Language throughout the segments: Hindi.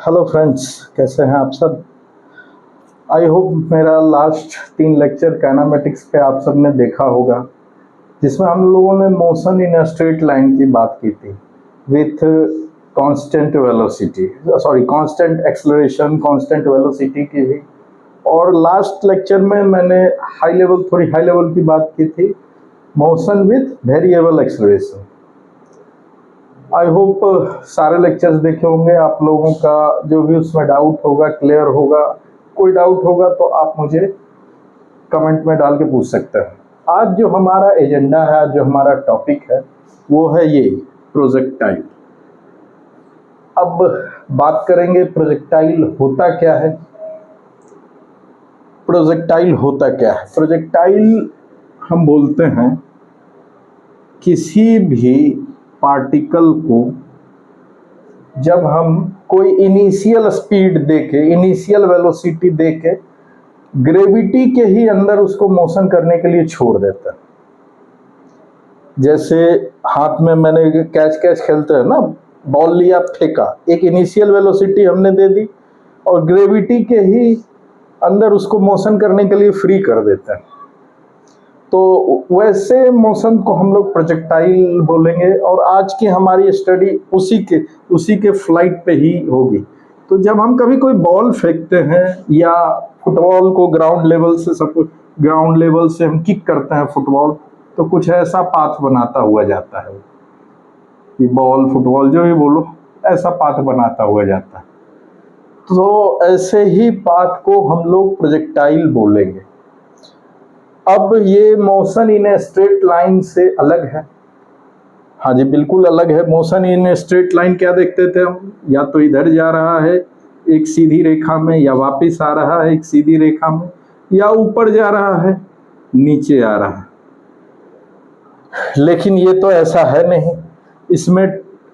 हेलो फ्रेंड्स, कैसे हैं आप सब। आई होप मेरा लास्ट 3 लेक्चर काइनेमेटिक्स पे आप सब ने देखा होगा, जिसमें हम लोगों ने motion in a straight line की बात की थी with constant velocity, sorry constant acceleration, constant velocity की भी। और लास्ट लेक्चर में मैंने थोड़ी हाई लेवल की बात की थी, motion with variable acceleration. I hope सारे लेक्चर्स देखे होंगे आप लोगों का। जो भी उसमें डाउट होगा क्लियर होगा। कोई डाउट होगा तो आप मुझे कमेंट में डाल के पूछ सकते हैं। आज जो हमारा एजेंडा है, आज जो हमारा टॉपिक है, वो है ये प्रोजेक्टाइल। अब बात करेंगे प्रोजेक्टाइल होता क्या है। प्रोजेक्टाइल होता क्या है? प्रोजेक्टाइल हम बोलते हैं किसी भी पार्टिकल को जब हम कोई इनिशियल स्पीड देके, इनिशियल वेलोसिटी देके ग्रेविटी के ही अंदर उसको मोशन करने के लिए छोड़ देता है। जैसे हाथ में मैंने कैच कैच खेलते हैं ना, बॉल लिया फेंका, एक इनिशियल वेलोसिटी हमने दे दी और ग्रेविटी के ही अंदर उसको मोशन करने के लिए फ्री कर देते हैं। तो वैसे मोशन को हम लोग प्रोजेक्टाइल बोलेंगे। और आज की हमारी स्टडी उसी के फ्लाइट पे ही होगी। तो जब हम कभी कोई बॉल फेंकते हैं या फुटबॉल को ग्राउंड लेवल से हम किक करते हैं फुटबॉल, तो कुछ ऐसा पाथ बनाता हुआ जाता है कि बॉल फुटबॉल जो भी बोलो, ऐसा पाथ बनाता हुआ जाता है। तो ऐसे ही पाथ को हम लोग प्रोजेक्टाइल बोलेंगे। अब ये motion in a straight line से अलग है। हाँ जी, बिल्कुल अलग है। Motion in a straight line क्या देखते थे हम? या तो इधर जा रहा है एक सीधी रेखा में, या वापस आ रहा है एक सीधी रेखा में, या ऊपर जा रहा है नीचे आ रहा है। लेकिन ये तो ऐसा है नहीं। इसमें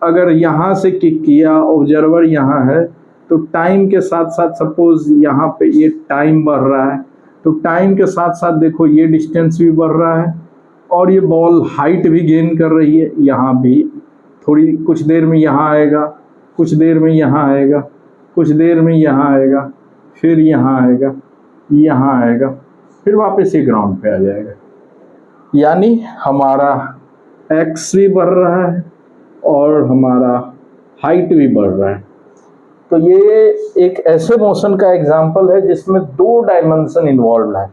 अगर यहाँ से किक किया, ऑब्जर्वर यहाँ है, तो टाइम के साथ साथ सपोज यहाँ पे ये टाइम बढ़ रहा है, तो टाइम के साथ साथ देखो ये डिस्टेंस भी बढ़ रहा है और ये बॉल हाइट भी गेन कर रही है। यहाँ भी थोड़ी कुछ देर में यहाँ आएगा, कुछ देर में यहाँ आएगा, कुछ देर में यहाँ आएगा, फिर यहाँ आएगा, यहाँ आएगा, फिर वापस ही ग्राउंड पे आ जाएगा। यानी हमारा एक्स भी बढ़ रहा है और हमारा हाइट भी बढ़ रहा है। तो ये एक ऐसे मोशन का एग्जाम्पल है जिसमें 2 डायमेंशन इन्वॉल्व है।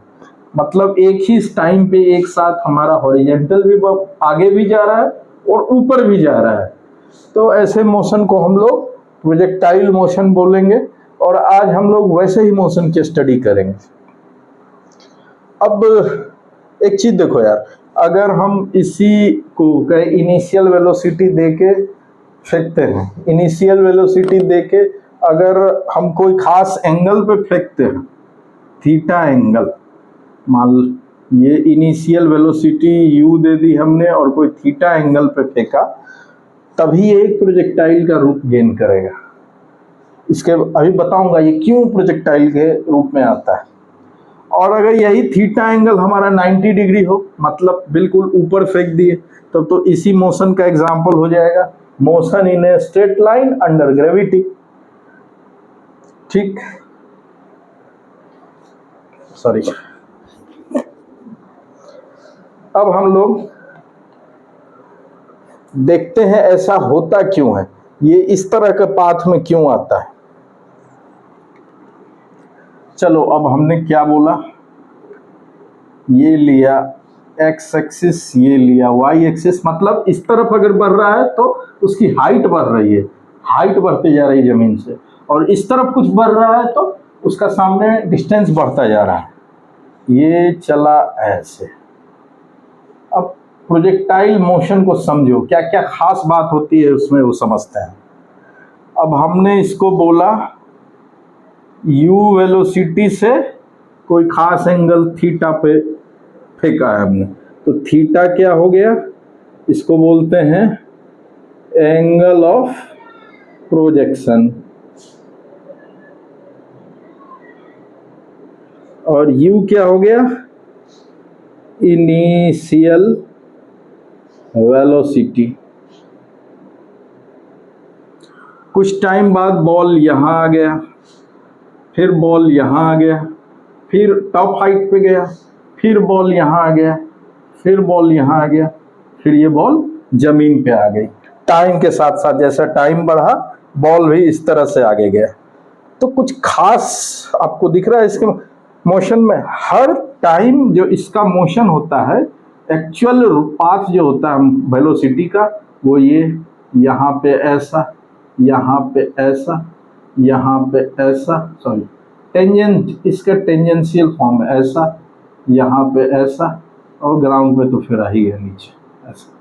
मतलब एक ही टाइम पे एक साथ हमारा हॉरिजेंटल भी आगे भी जा रहा है और ऊपर भी जा रहा है। तो ऐसे मोशन को हम लोग प्रोजेक्टाइल मोशन बोलेंगे। और आज हम लोग वैसे ही मोशन की स्टडी करेंगे। अब एक चीज देखो यार, अगर हम इसी को इनिशियल वेलोसिटी देके फेंकते हैं, इनिशियल वेलोसिटी देके अगर हम कोई खास एंगल पे फेंकते हैं, थीटा एंगल, मान ये इनिशियल वेलोसिटी u दे दी हमने और कोई थीटा एंगल पे फेंका, तभी ये एक प्रोजेक्टाइल का रूप गेन करेगा। इसके अभी बताऊंगा ये क्यों प्रोजेक्टाइल के रूप में आता है। और अगर यही थीटा एंगल हमारा 90 डिग्री हो, मतलब बिल्कुल ऊपर फेंक दिए, तब तो इसी मोशन का एग्जाम्पल हो जाएगा motion in a straight line under gravity. ठीक, सॉरी। अब हम लोग देखते हैं ऐसा होता क्यों है, ये इस तरह के पाथ में क्यों आता है। चलो, अब हमने क्या बोला, ये लिया एक्स एक्सिस, ये लिया वाई एक्सिस। मतलब इस तरफ अगर बढ़ रहा है तो उसकी हाइट बढ़ रही है, हाइट बढ़ती जा रही है जमीन से। और इस तरफ कुछ बढ़ रहा है तो उसका सामने डिस्टेंस बढ़ता जा रहा है। ये चला ऐसे। अब प्रोजेक्टाइल मोशन को समझो, क्या क्या खास बात होती है उसमें, वो समझते हैं। अब हमने इसको बोला u वेलोसिटी से कोई खास एंगल थीटा पे फेंका है हमने, तो थीटा क्या हो गया, इसको बोलते हैं एंगल ऑफ प्रोजेक्शन। और u क्या हो गया, इनिशियल वेलोसिटी। कुछ टाइम बाद बॉल यहाँ आ गया, फिर बॉल यहाँ आ गया, फिर टॉप हाइट पे गया, फिर बॉल यहाँ आ गया, फिर बॉल यहाँ आ गया, फिर ये बॉल जमीन पे आ गई। टाइम के साथ साथ जैसा टाइम बढ़ा बॉल भी इस तरह से आगे गया। तो कुछ खास आपको दिख रहा है इसके मोशन में? हर टाइम जो इसका मोशन होता है, एक्चुअल पाथ जो होता है वेलोसिटी का, वो ये यहाँ पे ऐसा, यहाँ पे ऐसा, यहाँ पे ऐसा, सॉरी टेंजेंट, इसका टेंजेंशियल फॉर्म है ऐसा, यहाँ पे ऐसा, और ग्राउंड पे तो फिर आ ही गया नीचे ऐसा।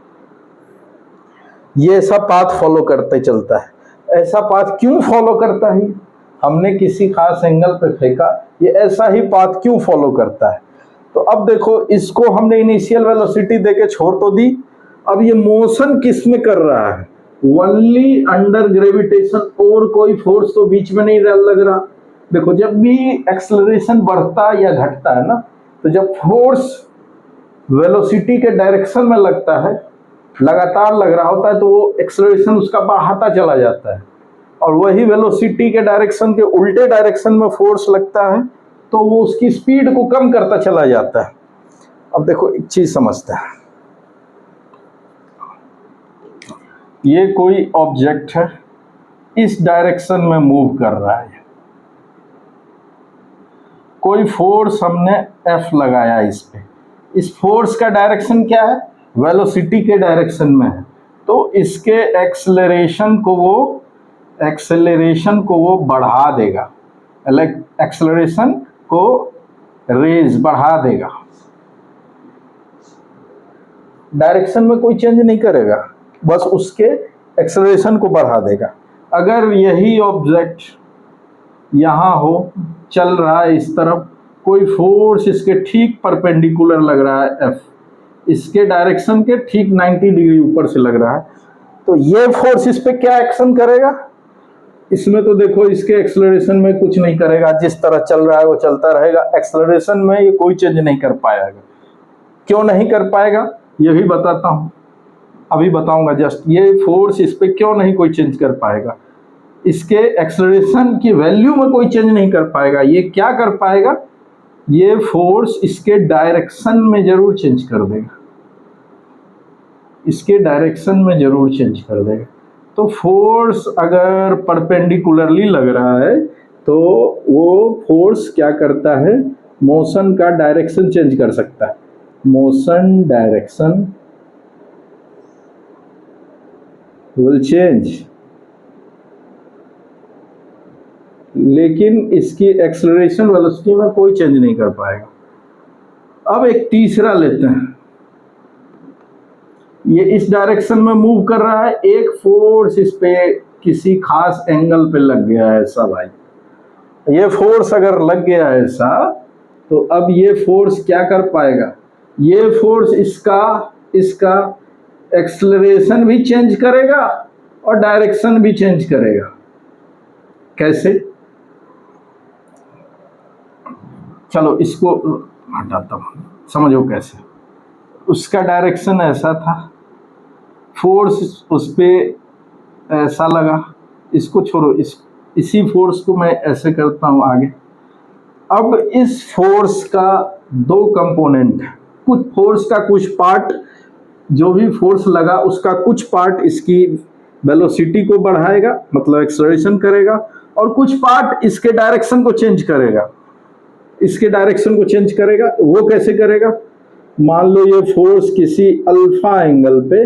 ये ऐसा पाथ फॉलो करते चलता है। ऐसा पाथ क्यों फॉलो करता है? हमने किसी खास एंगल पे फेंका, ये ऐसा ही पाथ क्यों फॉलो करता है? तो अब देखो, इसको हमने इनिशियल वेलोसिटी देके छोड़ तो दी, अब ये मोशन किस में कर रहा है? ओनली अंडर ग्रेविटेशन, और कोई फोर्स तो बीच में नहीं लग रहा। देखो, जब भी एक्सेलरेशन बढ़ता या घटता है ना, तो जब फोर्स वेलोसिटी के डायरेक्शन में लगता है, लगातार लग रहा होता है, तो वो एक्सेलरेशन उसका बढ़ाता चला जाता है। और वही वेलोसिटी के डायरेक्शन के उल्टे डायरेक्शन में फोर्स लगता है, तो वो उसकी स्पीड को कम करता चला जाता है। अब देखो एक चीज समझते हैं, ये कोई ऑब्जेक्ट है, इस डायरेक्शन में मूव कर रहा है, कोई फोर्स हमने F लगाया इस पे, इस फोर्स का डायरेक्शन क्या है? वेलोसिटी के डायरेक्शन में है, तो इसके एक्सेलरेशन को वो बढ़ा देगा, एक्सेलरेशन को रेज बढ़ा देगा, डायरेक्शन में कोई चेंज नहीं करेगा, बस उसके एक्सेलरेशन को बढ़ा देगा। अगर यही ऑब्जेक्ट यहाँ हो, चल रहा है इस तरफ, कोई फोर्स इसके ठीक परपेंडिकुलर लग रहा है F, इसके डायरेक्शन के ठीक 90 डिग्री ऊपर से लग रहा है, तो ये फोर्स इस पे क्या एक्शन करेगा? इसमें तो देखो, इसके एक्सेलरेशन में कुछ नहीं करेगा, जिस तरह चल रहा है वो चलता रहेगा, एक्सेलरेशन में ये कोई चेंज नहीं कर पाएगा। क्यों नहीं कर पाएगा ये भी बताता हूँ, अभी बताऊंगा जस्ट। ये फोर्स इस पे क्यों नहीं कोई चेंज कर पाएगा? इसके एक्सेलरेशन की वैल्यू में कोई चेंज नहीं कर पाएगा। ये क्या कर पाएगा? ये फोर्स इसके डायरेक्शन में जरूर चेंज कर देगा, इसके डायरेक्शन में जरूर चेंज कर देगा। तो फोर्स अगर परपेंडिकुलरली लग रहा है, तो वो फोर्स क्या करता है? मोशन का डायरेक्शन चेंज कर सकता है। मोशन डायरेक्शन विल चेंज, लेकिन इसकी एक्सेलरेशन वेलोसिटी में कोई चेंज नहीं कर पाएगा। अब एक तीसरा लेते हैं, ये इस डायरेक्शन में मूव कर रहा है, एक फोर्स इस पे किसी खास एंगल पे लग गया है ऐसा। भाई ये फोर्स अगर लग गया है ऐसा, तो अब ये फोर्स क्या कर पाएगा? ये फोर्स इसका एक्सेलरेशन भी चेंज करेगा और डायरेक्शन भी चेंज करेगा। कैसे? चलो इसको हटाता हूं, समझो कैसे। उसका डायरेक्शन ऐसा था, फोर्स उस पे ऐसा लगा, इसको छोड़ो, इसी फोर्स को मैं ऐसे करता हूं आगे। अब इस फोर्स का दो कंपोनेंट है, कुछ फोर्स का कुछ पार्ट, जो भी फोर्स लगा उसका कुछ पार्ट इसकी वेलोसिटी को बढ़ाएगा, मतलब एक्सेलरेशन करेगा, और कुछ पार्ट इसके डायरेक्शन को चेंज करेगा। इसके डायरेक्शन को चेंज करेगा, वो कैसे करेगा? मान लो ये फोर्स किसी अल्फा एंगल पे,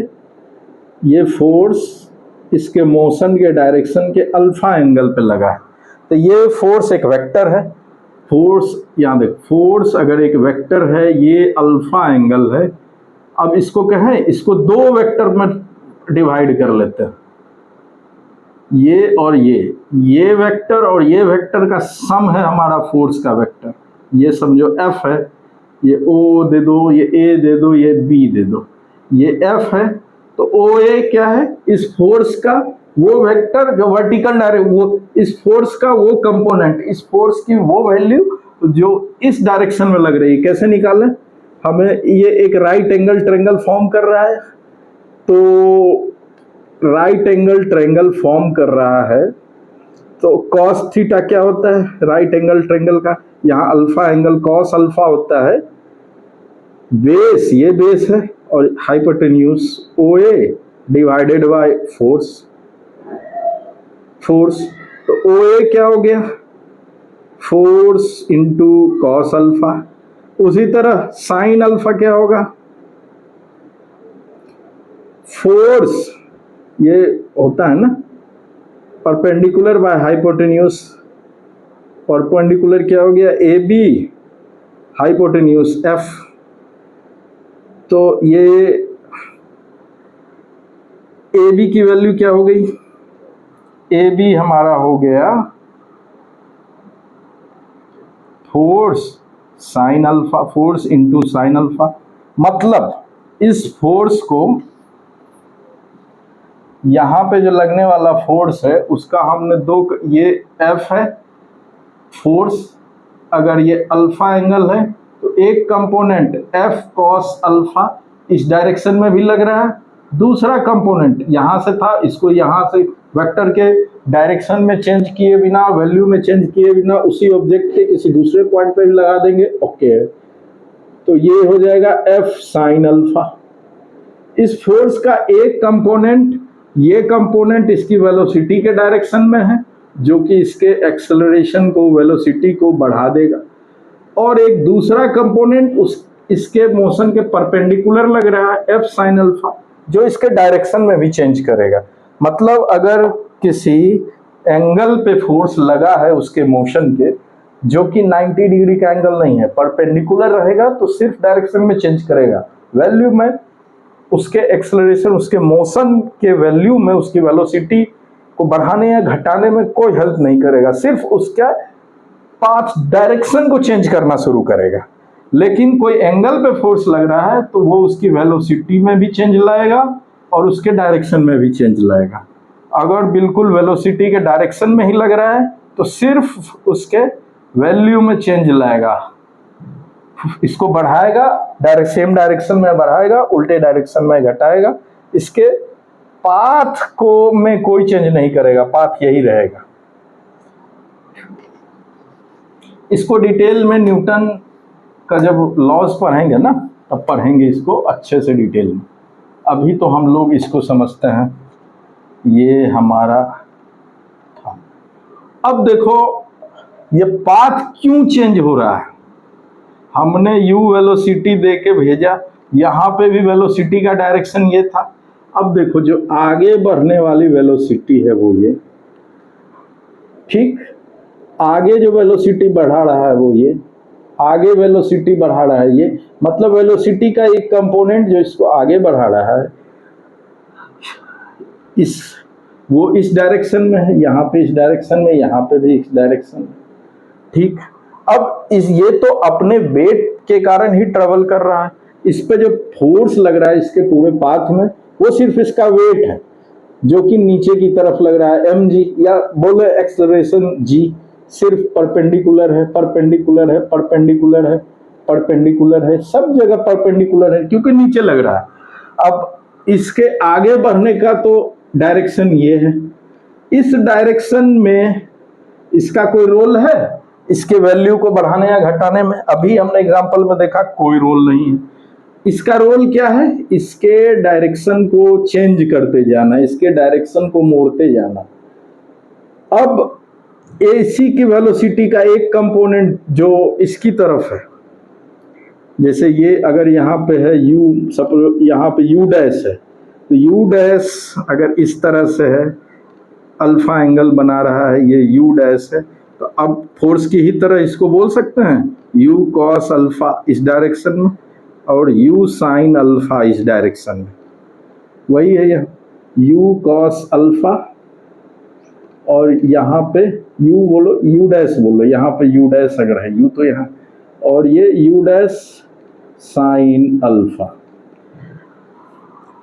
ये फोर्स इसके मोशन के डायरेक्शन के अल्फा एंगल पे लगा है, तो ये फोर्स एक वेक्टर है। फोर्स यहाँ देख, फोर्स अगर एक वेक्टर है, ये अल्फा एंगल है। अब इसको कहें, इसको दो वेक्टर में डिवाइड कर लेते हैं, ये और ये वेक्टर और ये वेक्टर का सम है हमारा फोर्स का वेक्टर। ये समझो F है, ये O दे दो, ये A दे दो, ये B दे दो, ये F है। तो OA क्या है? इस फोर्स का वो वेक्टर जो वर्टिकल डायरेक्शन, वो इस फोर्स का वो कंपोनेंट, इस फोर्स की वो वैल्यू जो इस डायरेक्शन में लग रही है। कैसे निकालें? हमें ये एक राइट एंगल ट्रायंगल फॉर्म कर रहा है, तो राइट एंगल ट्रायंगल फॉर्म कर रहा है, तो कॉस थीटा क्या होता है राइट एंगल ट्रायंगल का, यहाँ अल्फा एंगल कॉस अल्फा होता है। बेस, ये बेस है, और hypotenuse OA divided by force. तो OA क्या हो गया, फोर्स इंटू कॉस अल्फा। उसी तरह साइन अल्फा क्या होगा, फोर्स, ये होता है ना परपेंडिकुलर बाय हाइपोटेन्यूज। परपेंडिकुलर क्या हो गया, AB हाइपोटेन्यूज F। तो ये AB की वैल्यू क्या हो गई, AB हमारा हो गया force sine alpha, force into sine alpha. मतलब इस फोर्स को, यहां पे जो लगने वाला फोर्स है उसका हमने ये F है फोर्स, अगर ये अल्फा एंगल है तो एक कंपोनेंट F कॉस अल्फा इस डायरेक्शन में भी लग रहा है, दूसरा कंपोनेंट यहां से था, इसको यहां से वेक्टर के डायरेक्शन में चेंज किए बिना, वैल्यू में चेंज किए बिना उसी ऑब्जेक्ट के किसी दूसरे पॉइंट पे भी लगा देंगे, ओके। तो ये हो जाएगा F साइन अल्फा। इस फोर्स का एक कंपोनेंट, ये कंपोनेंट इसकी वेलोसिटी के डायरेक्शन में है जो कि इसके एक्सेलरेशन को, वेलोसिटी को बढ़ा देगा, और एक दूसरा कंपोनेंट इसके मोशन के परपेंडिकुलर लग रहा है F साइन अल्फा, जो इसके डायरेक्शन में भी चेंज करेगा। मतलब अगर किसी एंगल पे फोर्स लगा है उसके मोशन के, जो कि 90 डिग्री का एंगल नहीं है, परपेंडिकुलर रहेगा तो सिर्फ डायरेक्शन में चेंज करेगा, वैल्यू में उसके एक्सेलरेशन, उसके मोशन के वैल्यू में, उसकी वेलोसिटी को बढ़ाने या घटाने में कोई हेल्प नहीं करेगा, सिर्फ उसका पाथ डायरेक्शन को चेंज करना शुरू करेगा। लेकिन कोई एंगल पे फोर्स लग रहा है तो वो उसकी वेलोसिटी में भी चेंज लाएगा और उसके डायरेक्शन में भी चेंज लाएगा। अगर बिल्कुल वेलोसिटी के डायरेक्शन में ही लग रहा है तो सिर्फ उसके वैल्यू में चेंज लाएगा, इसको बढ़ाएगा, सेम डायरेक्शन में बढ़ाएगा, उल्टे डायरेक्शन में घटाएगा, इसके पाथ को में कोई चेंज नहीं करेगा, पाथ यही रहेगा। इसको डिटेल में न्यूटन का जब लॉज पढ़ेंगे ना तब पढ़ेंगे इसको अच्छे से डिटेल में, अभी तो हम लोग इसको समझते हैं। ये हमारा था। अब देखो ये पाथ क्यों चेंज हो रहा है, हमने u वेलोसिटी दे के भेजा, यहाँ पे भी वेलोसिटी का डायरेक्शन ये था। अब देखो जो आगे बढ़ने वाली वेलोसिटी है वो ये, ठीक, आगे जो वेलोसिटी बढ़ा रहा है वो ये, आगे वेलोसिटी बढ़ा रहा है ये, मतलब वेलोसिटी का एक कंपोनेंट जो इसको आगे बढ़ा रहा है, वो इस डायरेक्शन में है, यहाँ पे इस डायरेक्शन में, यहाँ पे भी इस डायरेक्शन में, ठीक। अब ये तो अपने वेट के कारण ही ट्रेवल कर रहा है, इस पे जो फोर्स लग रहा है इसके पूरे पाथ में वो सिर्फ इसका वेट है जो कि नीचे की तरफ लग रहा है mg, या बोले एक्सेलरेशन g, सिर्फ परपेंडिकुलर है, परपेंडिकुलर है, परपेंडिकुलर है, परपेंडिकुलर है, सब जगह परपेंडिकुलर है क्योंकि नीचे लग रहा है। अब इसके आगे बढ़ने का तो डायरेक्शन ये है, इस डायरेक्शन में इसका कोई रोल है इसके वैल्यू को बढ़ाने या घटाने में? अभी हमने एग्जांपल में देखा कोई रोल नहीं है। इसका रोल क्या है, इसके डायरेक्शन को चेंज करते जाना, इसके डायरेक्शन को मोड़ते जाना। अब AC की वेलोसिटी का एक कंपोनेंट जो इसकी तरफ है, जैसे ये अगर यहाँ पे है u, सपोज यहाँ पे u डैश है, तो u डैश अगर इस तरह से है, अल्फा एंगल बना रहा है, ये u डैश है, तो अब फोर्स की ही तरह इसको बोल सकते हैं u cos अल्फा इस डायरेक्शन में और u साइन अल्फा इस डायरेक्शन में, वही है यह u cos अल्फा, और यहाँ पे u बोलो, u डैश बोलो, यहाँ पे u डैश अगर है u तो यहाँ, और ये u डैश साइन अल्फा।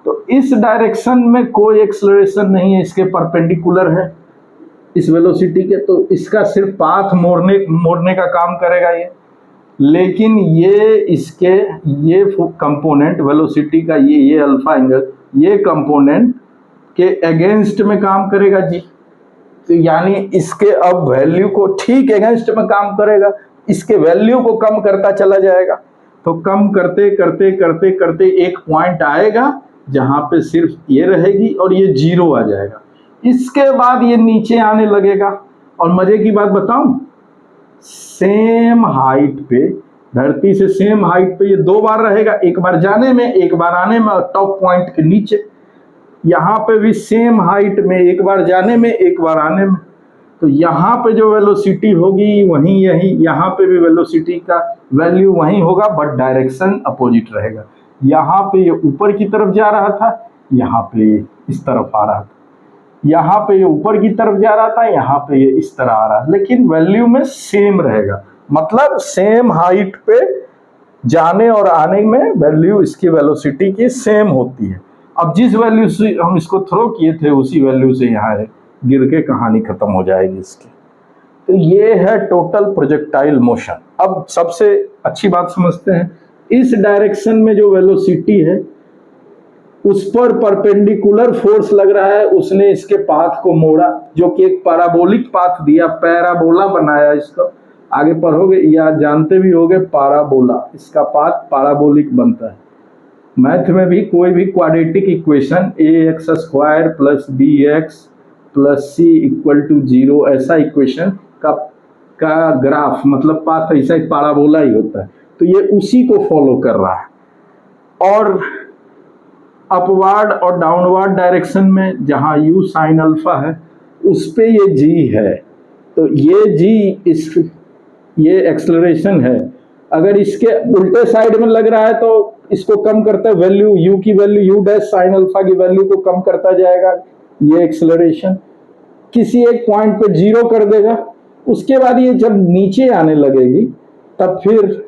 तो इस डायरेक्शन में कोई एक्सेलरेशन नहीं है, इसके परपेंडिकुलर है इस वेलोसिटी के, तो इसका सिर्फ पाथ मोड़ने का काम करेगा ये। लेकिन ये इसके ये कंपोनेंट वेलोसिटी का ये अल्फा एंगल, ये कंपोनेंट के अगेंस्ट में काम करेगा जी। तो यानी इसके अब वैल्यू को ठीक अगेंस्ट में काम करेगा, इसके वैल्यू को कम करता चला जाएगा। तो कम करते करते करते करते एक पॉइंट आएगा जहां पे सिर्फ ये रहेगी और ये 0 आ जाएगा। इसके बाद ये नीचे आने लगेगा। और मजे की बात बताऊं, सेम हाइट पे, धरती से सेम हाइट पे ये 2 बार रहेगा, एक बार जाने में एक बार आने में, और टॉप पॉइंट के नीचे यहाँ पे भी सेम हाइट में, एक बार जाने में एक बार आने में। तो यहाँ पे जो वेलोसिटी होगी वहीं यही, यहाँ पे भी वेलोसिटी का वैल्यू वहीं होगा, बट डायरेक्शन अपोजिट रहेगा। यहाँ पे ये ऊपर की तरफ जा रहा था, यहाँ पे इस तरफ आ रहा था, यहाँ पे ये ऊपर की तरफ जा रहा था, यहाँ पे ये इस तरह आ रहा है, लेकिन वैल्यू में सेम रहेगा। मतलब सेम हाइट पे जाने और आने में वैल्यू इसकी वेलोसिटी की सेम होती है। अब जिस वैल्यू से हम इसको थ्रो किए थे उसी वैल्यू से यहाँ है, गिर के कहानी खत्म हो जाएगी इसकी। तो ये है टोटल प्रोजेक्टाइल मोशन। अब सबसे अच्छी बात समझते हैं, इस डायरेक्शन में जो वेलोसिटी है उस पर परपेंडिकुलर फोर्स लग रहा है, उसने इसके पाथ को मोड़ा, जो कि एक पैराबोलिक पाथ दिया, पैराबोला बनाया इसका। आगे पढ़ोगे या जानते भी होगे पैराबोला, इसका पाथ पैराबोलिक बनता है। मैथ में भी कोई भी quadratic equation ax² plus bx plus c equal to 0, ऐसा इक्वेशन का ग्राफ मतलब पाथ ऐसा एक पैराबोला ही होता है। तो ये उसी को फॉलो कर रहा है। और अपवार्ड और डाउनवार्ड डायरेक्शन में जहाँ u साइन अल्फा है उस पे ये g है, तो ये g ये एक्सेलरेशन है। अगर इसके उल्टे साइड में लग रहा है तो इसको कम करता है, वैल्यू u की value u dash sine alpha की वैल्यू को कम करता जाएगा, ये एक्सेलरेशन किसी एक पॉइंट पे 0 कर देगा। उसके बाद ये जब नीचे आने लगेगी तब फिर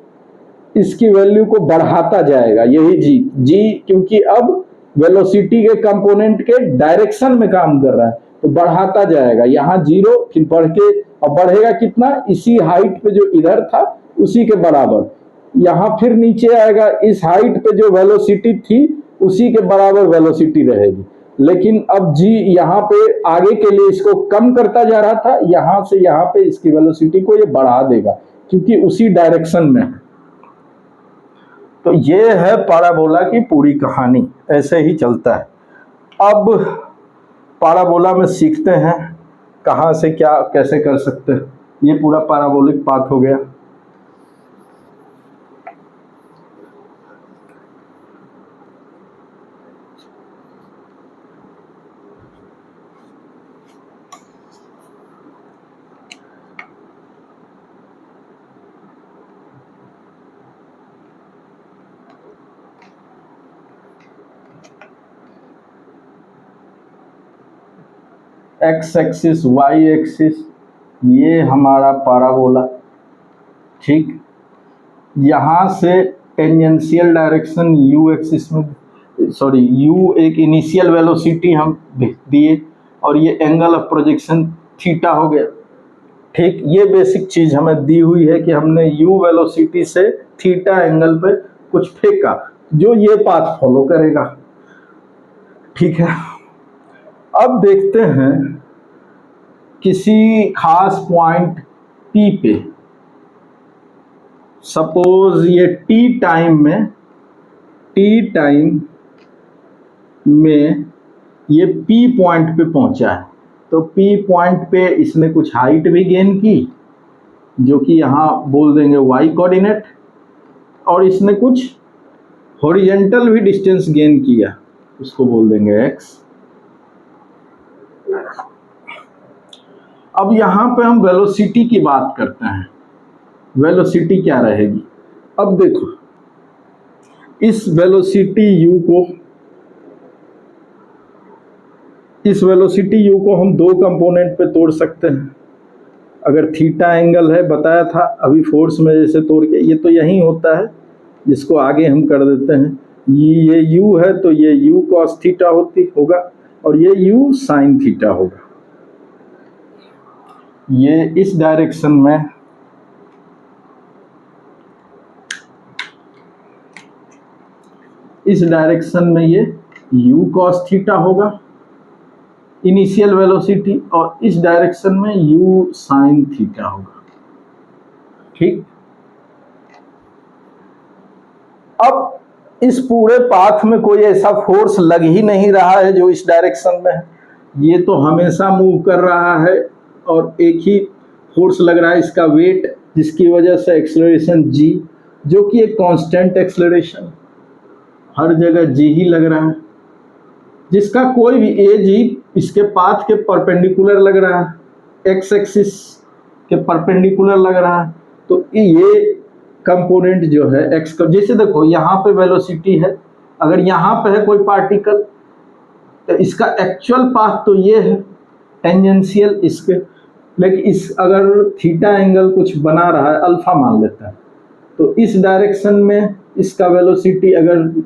इसकी वैल्यू को बढ़ाता जाएगा, यही g क्योंकि अब वेलोसिटी के कंपोनेंट के डायरेक्शन में काम कर रहा है तो बढ़ाता जाएगा। यहाँ 0 फिर बढ़ के, और बढ़ेगा कितना, इसी हाइट पे जो इधर था उसी के बराबर। यहाँ फिर नीचे आएगा, इस हाइट पे जो वेलोसिटी थी उसी के बराबर वेलोसिटी रहेगी। लेकिन अब g यहाँ पे आगे के लिए इसको कम करता जा रहा था, यहाँ से यहाँ पे इसकी वेलोसिटी को ये बढ़ा देगा क्योंकि उसी डायरेक्शन में है। तो ये है पैराबोला की पूरी कहानी, ऐसे ही चलता है। अब पैराबोला में सीखते हैं कहाँ से क्या कैसे कर सकते हैं। ये पूरा पैराबोलिक पाथ हो गया। एक्स एक्सिस वाई एक्सिस ये हमारा पैराबोला, ठीक। यहाँ से टेंजेंशियल डायरेक्शन यू एक्सिस में, सॉरी यू एक इनिशियल वेलोसिटी हम दिए और ये एंगल ऑफ प्रोजेक्शन थीटा हो गया, ठीक। ये बेसिक चीज हमें दी हुई है कि हमने यू वेलोसिटी से थीटा एंगल पे कुछ फेंका जो ये पाथ फॉलो करेगा, ठीक है। अब देखते हैं किसी खास पॉइंट P पे, सपोज ये T टाइम में ये P पॉइंट पे पहुंचा है। तो P पॉइंट पे इसने कुछ हाइट भी गेन की जो कि यहाँ बोल देंगे y कोऑर्डिनेट, और इसने कुछ हॉरिजॉन्टल भी डिस्टेंस गेन किया, उसको बोल देंगे x। अब यहाँ पे हम वेलोसिटी की बात करते हैं, वेलोसिटी क्या रहेगी। अब देखो इस वेलोसिटी u को हम 2 कंपोनेंट पे तोड़ सकते हैं। अगर थीटा एंगल है, बताया था अभी फोर्स में जैसे तोड़ के, ये तो यही होता है जिसको आगे हम कर देते हैं। ये u है तो ये u cos थीटा होगा और ये u sin थीटा होगा। ये इस डायरेक्शन में ये u cos थीटा होगा इनिशियल वेलोसिटी, और इस डायरेक्शन में u साइन थीटा होगा। ठीक, अब इस पूरे पाथ में कोई ऐसा फोर्स लग ही नहीं रहा है जो इस डायरेक्शन में है, ये तो हमेशा मूव कर रहा है और एक ही फोर्स लग रहा है, इसका वेट, जिसकी वजह से एक्सेलरेशन g, जो कि एक कांस्टेंट एक्सेलरेशन, हर जगह g ही लग रहा है, जिसका कोई भी एज ही इसके पाथ के परपेंडिकुलर लग रहा है, एक्स एक्सिस के परपेंडिकुलर लग रहा है। तो ये कंपोनेंट जो है एक्स का, जैसे देखो यहाँ पे वेलोसिटी है, अगर यहाँ पे है कोई पार्टिकल तो इसका एक्चुअल पाथ तो ये है टेंजेंशियल इसके, लेकिन इस अगर थीटा एंगल कुछ बना रहा है, अल्फा मान लेता है, तो इस डायरेक्शन में इसका वेलोसिटी अगर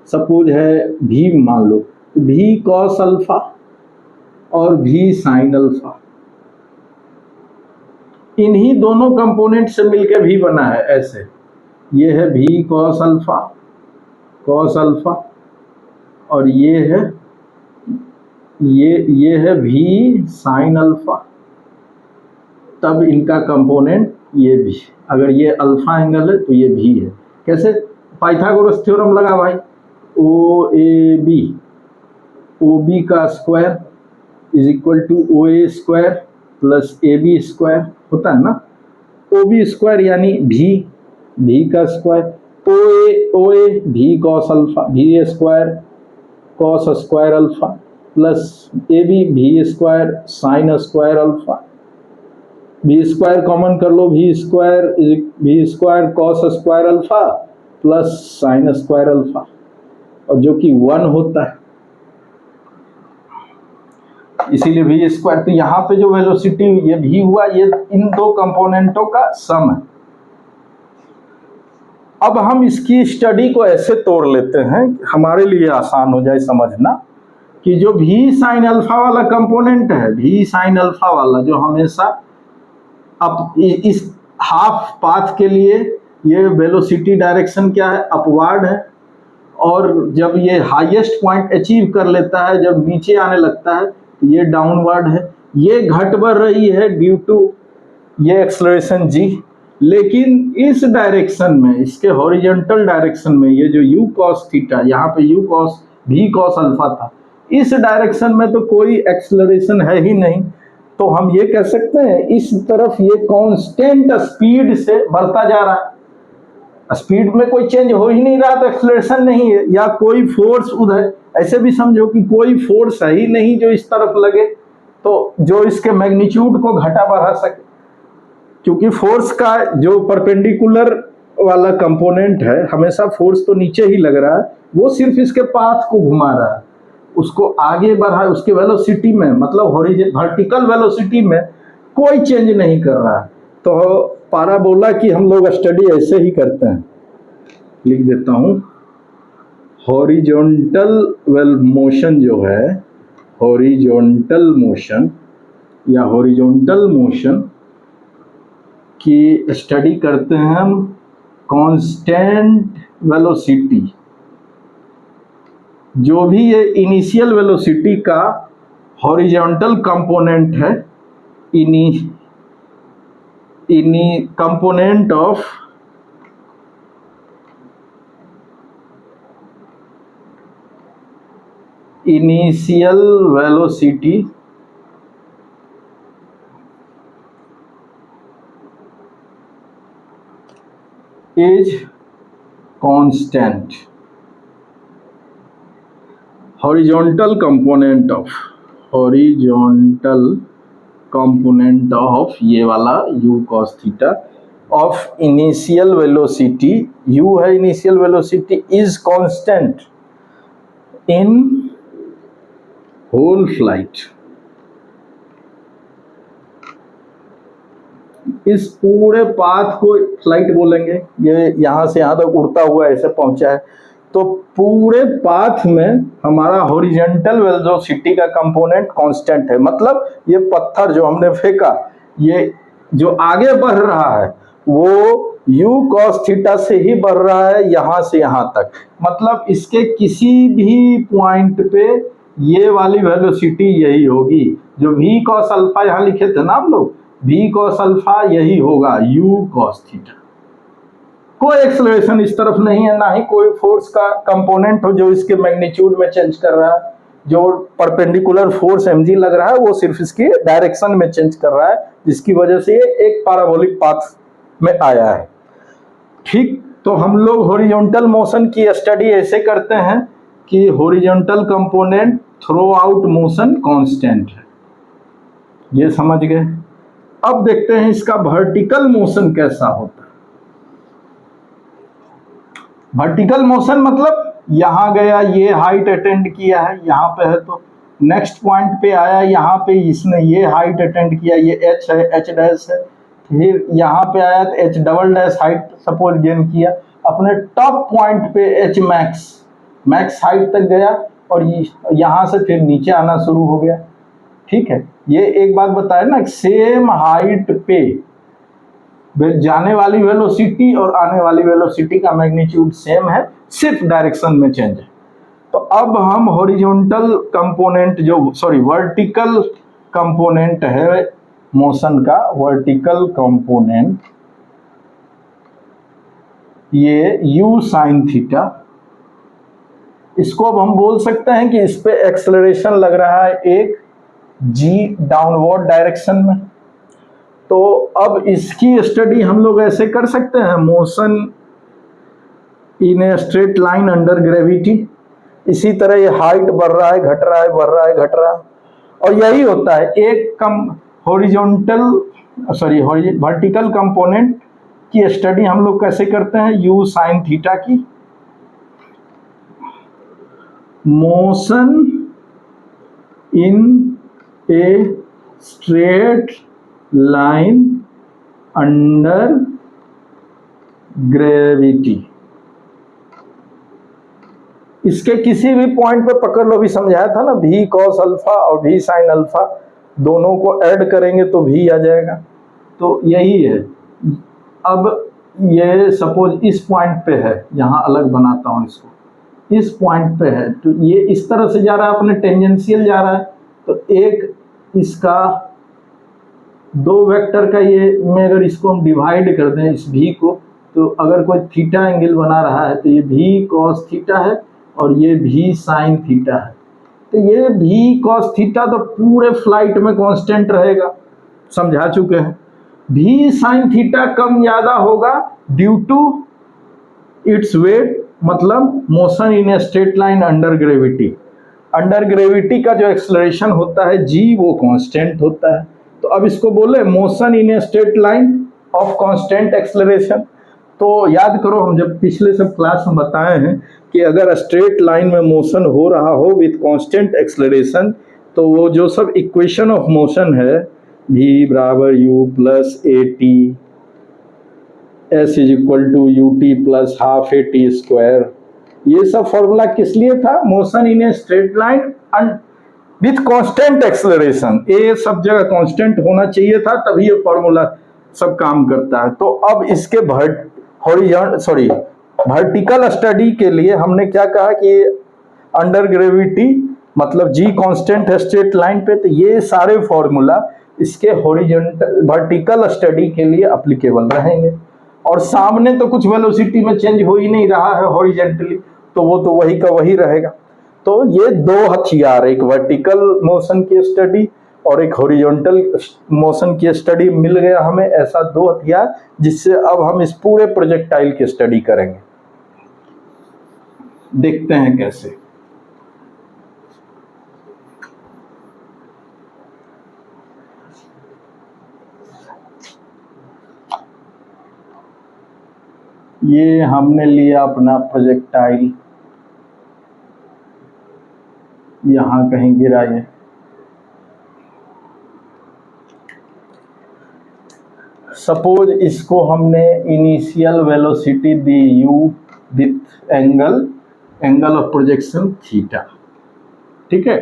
सपोज है v मान लो, तो v cos अल्फा और v साइन अल्फा, इन्हीं दोनों कंपोनेंट से मिलकर v बना है। ऐसे ये है v cos अल्फा और ये है v साइन अल्फा, तब इनका कंपोनेंट ये भी, अगर ये अल्फा एंगल है तो ये भी है। कैसे? पाइथागोरस थ्योरम लगा भाई, ओ बी का square is equal to O A square plus A B square होता है ना, ओ बी स्क्वायर यानी भी का square, O A B cos alpha, B square cos square alpha plus A B B square sine square alpha, B square common कर लो, B square cos square alpha plus sine square alpha, और जो कि 1 होता है, इसीलिए भी स्क्वायर। तो यहाँ पे जो वेलोसिटी ये भी हुआ, ये इन दो कंपोनेंटों का सम है। अब हम इसकी स्टडी को ऐसे तोड़ लेते हैं हमारे लिए आसान हो जाए समझना, कि जो भी साइन अल्फा वाला कंपोनेंट है, भी साइन अल्फा वाला जो हमेशा अब इस हाफ पाथ के लिए ये वेलोसिटी डायरेक्शन क्या है, अपवार्ड है, और जब ये हाईएस्ट पॉइंट अचीव कर लेता है, जब नीचे आने लगता है तो ये डाउनवर्ड है, ये घट बढ़ रही है ड्यू टू ये एक्सेलरेशन g। लेकिन इस डायरेक्शन में, इसके हॉरिजॉन्टल डायरेक्शन में, ये जो u cos थीटा, यहाँ पे u cos v cos alpha था, इस डायरेक्शन में तो कोई एक्सेलरेशन है ही नहीं, तो हम ये कह सकते हैं इस तरफ ये कांस्टेंट स्पीड से बढ़ता जा रहा है, स्पीड में कोई चेंज हो ही नहीं रहा, तो एक्सेलरेशन नहीं है, या कोई फोर्स उधर, ऐसे भी समझो कि कोई फोर्स है ही नहीं जो इस तरफ लगे तो जो इसके मैग्नीट्यूड को घटा बढ़ा सके, क्योंकि फोर्स का जो परपेंडिकुलर वाला कंपोनेंट है, हमेशा फोर्स तो नीचे ही लग रहा है, वो सिर्फ इसके पाथ को घुमा रहा है, उसको आगे बढ़ा, उसके वेलोसिटी में, मतलब वर्टिकल वेलोसिटी में कोई चेंज नहीं कर रहा है। तो पाराबोला की हम लोग स्टडी ऐसे ही करते हैं, लिख देता हूँ, हॉरिजॉन्टल मोशन जो है, हॉरिजॉन्टल मोशन या हॉरिजॉन्टल मोशन की स्टडी करते हैं हम कांस्टेंट वेलोसिटी, जो भी ये इनिशियल वेलोसिटी का हॉरिजॉन्टल कंपोनेंट है, component of initial velocity is constant, horizontal component of ये वाला u cos theta of initial velocity, u है initial velocity, is constant in whole flight, इस पूरे पाथ को फ्लाइट बोलेंगे, ये यहाँ से यहाँ तक उड़ता हुआ ऐसे पहुंचा है, तो पूरे पाथ में हमारा हॉरिजॉन्टल वेलोसिटी का कंपोनेंट कांस्टेंट है, मतलब ये पत्थर जो हमने फेंका, ये जो आगे बढ़ रहा है वो u cos थीटा से ही बढ़ रहा है यहाँ से यहाँ तक, मतलब इसके किसी भी पॉइंट पे ये वाली वेलोसिटी यही होगी जो v cos अल्फा यहाँ लिखे थे ना हम लोग, v cos अल्फा यही होगा u cos थीटा। कोई एक्सेलरेशन इस तरफ नहीं है, ना ही कोई फोर्स का कंपोनेंट हो जो इसके मैग्नीट्यूड में चेंज कर रहा है। जो परपेंडिकुलर फोर्स mg लग रहा है वो सिर्फ इसकी डायरेक्शन में चेंज कर रहा है, जिसकी वजह से ये एक पैराबोलिक पाथ में आया है। ठीक, तो हम लोग हॉरिजॉन्टल मोशन की स्टडी ऐसे करते हैं कि horizontal component through out motion constant है, ये समझ गए। अब देखते हैं इसका वर्टिकल मोशन कैसा होता है। वर्टिकल मोशन मतलब यहाँ गया, ये हाइट अटेंड किया है, यहाँ पे है तो नेक्स्ट पॉइंट पे आया, यहाँ पे इसने ये हाइट अटेंड किया, ये h है, h डैश है, फिर यहाँ पे आया तो h double dash height suppose gain किया, अपने टॉप पॉइंट पे h मैक्स हाइट तक गया और यहाँ से फिर नीचे आना शुरू हो गया। ठीक है, ये एक बात बताया ना, सेम हाइट पे जाने वाली वेलोसिटी और आने वाली वेलोसिटी का मैग्नीट्यूड सेम है, सिर्फ डायरेक्शन में चेंज है। तो अब हम हॉरिजॉन्टल कंपोनेंट वर्टिकल कंपोनेंट है मोशन का, वर्टिकल कंपोनेंट ये u sin थीटा, इसको अब हम बोल सकते हैं कि इस पे एक्सेलरेशन लग रहा है एक g डाउनवर्ड डायरेक्शन में। तो अब इसकी स्टडी हम लोग ऐसे कर सकते हैं, motion in a straight line under gravity. इसी तरह ये हाइट बढ़ रहा है, घट रहा है, बढ़ रहा है, घट रहा है, और यही होता है एक वर्टिकल कंपोनेंट की स्टडी हम लोग कैसे करते हैं, u sin थीटा की। Motion in a straight line under gravity, इसके किसी भी पॉइंट पे पकड़ लो, भी समझाया था ना, v cos अल्फा और v sin अल्फा दोनों को ऐड करेंगे तो v आ जाएगा। तो यही है। अब ये सपोज इस पॉइंट पे है, यहाँ अलग बनाता हूँ इसको, इस पॉइंट पे है तो ये इस तरह से जा रहा है, अपने टेंजेंशियल जा रहा है, तो एक इसका दो वेक्टर का ये में अगर इसको हम डिवाइड कर दें इस v को, तो अगर कोई थीटा एंगल बना रहा है तो ये v cos थीटा है और ये v sin थीटा है। तो ये v cos थीटा तो पूरे फ्लाइट में कांस्टेंट रहेगा, समझा चुके हैं। v sin थीटा कम ज़्यादा होगा ड्यू टू इट्स वेट, मतलब motion in a straight line under gravity. Under gravity का जो एक्सेलरेशन होता है g वो कांस्टेंट होता है। तो अब इसको बोले motion in a straight line of constant acceleration. तो याद करो, हम जब पिछले सब क्लास में बताए हैं कि अगर स्ट्रेट लाइन में मोशन हो रहा हो विथ कांस्टेंट एक्सेलरेशन, तो वो जो सब इक्वेशन ऑफ मोशन है, v बराबर u plus A T, s is equal to U T plus half A T square, ये सब फॉर्मूला किस लिए था, motion in a straight line with constant acceleration. ये सब जगह कांस्टेंट होना चाहिए था, तभी ये फॉर्मूला सब काम करता है। तो अब इसके वर्टिकल स्टडी के लिए हमने क्या कहा कि अंडर ग्रेविटी मतलब g कांस्टेंट है स्ट्रेट लाइन पे, तो ये सारे फॉर्मूला इसके हॉरिजॉन्टल वर्टिकल स्टडी के लिए एप्लीकेबल रहेंगे। और सामने तो कुछ वेलोसिटी में चेंज हो ही नहीं रहा है हॉरिजॉन्टली, तो वो तो वही का वही रहेगा। तो ये दो हथियार, एक वर्टिकल मोशन की स्टडी और एक हॉरिजॉन्टल मोशन की स्टडी मिल गया हमें, ऐसा दो हथियार, जिससे अब हम इस पूरे प्रोजेक्टाइल की स्टडी करेंगे। देखते हैं कैसे। ये हमने लिया अपना प्रोजेक्टाइल, यहाँ कहीं गिरा ये, सपोज इसको हमने initial velocity the u with angle of projection theta. ठीक है,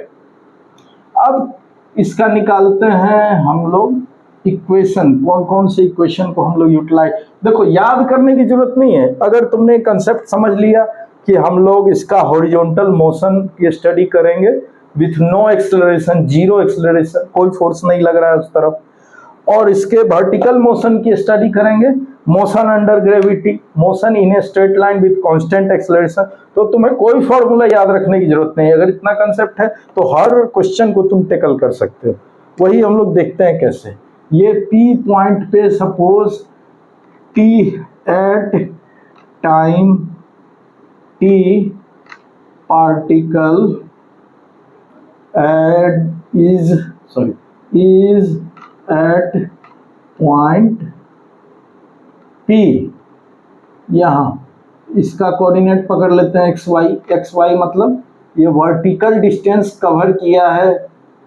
अब इसका निकालते हैं हम लोग इक्वेशन। कौन कौन से इक्वेशन को हम लोग यूटिलाइज, देखो याद करने की जरूरत नहीं है, अगर तुमने कंसेप्ट समझ लिया कि हम लोग इसका हॉरिजॉन्टल मोशन की स्टडी करेंगे with no acceleration, zero acceleration, कोई फोर्स नहीं लग रहा है उस तरफ। और इसके वर्टिकल मोशन की स्टडी करेंगे, motion under gravity, motion in a straight line with constant acceleration. तो तुम्हें कोई फॉर्मूला याद रखने की जरूरत नहीं, अगर इतना कंसेप्ट है तो हर क्वेश्चन को तुम टेकल कर सकते हो। वही हम लोग देखते हैं कैसे। ये पी पॉइंट पे suppose T at time T particle is at point P, यहाँ इसका कोऑर्डिनेट पकड़ लेते हैं एक्स वाई। एक्स वाई मतलब ये वर्टिकल डिस्टेंस कवर किया है,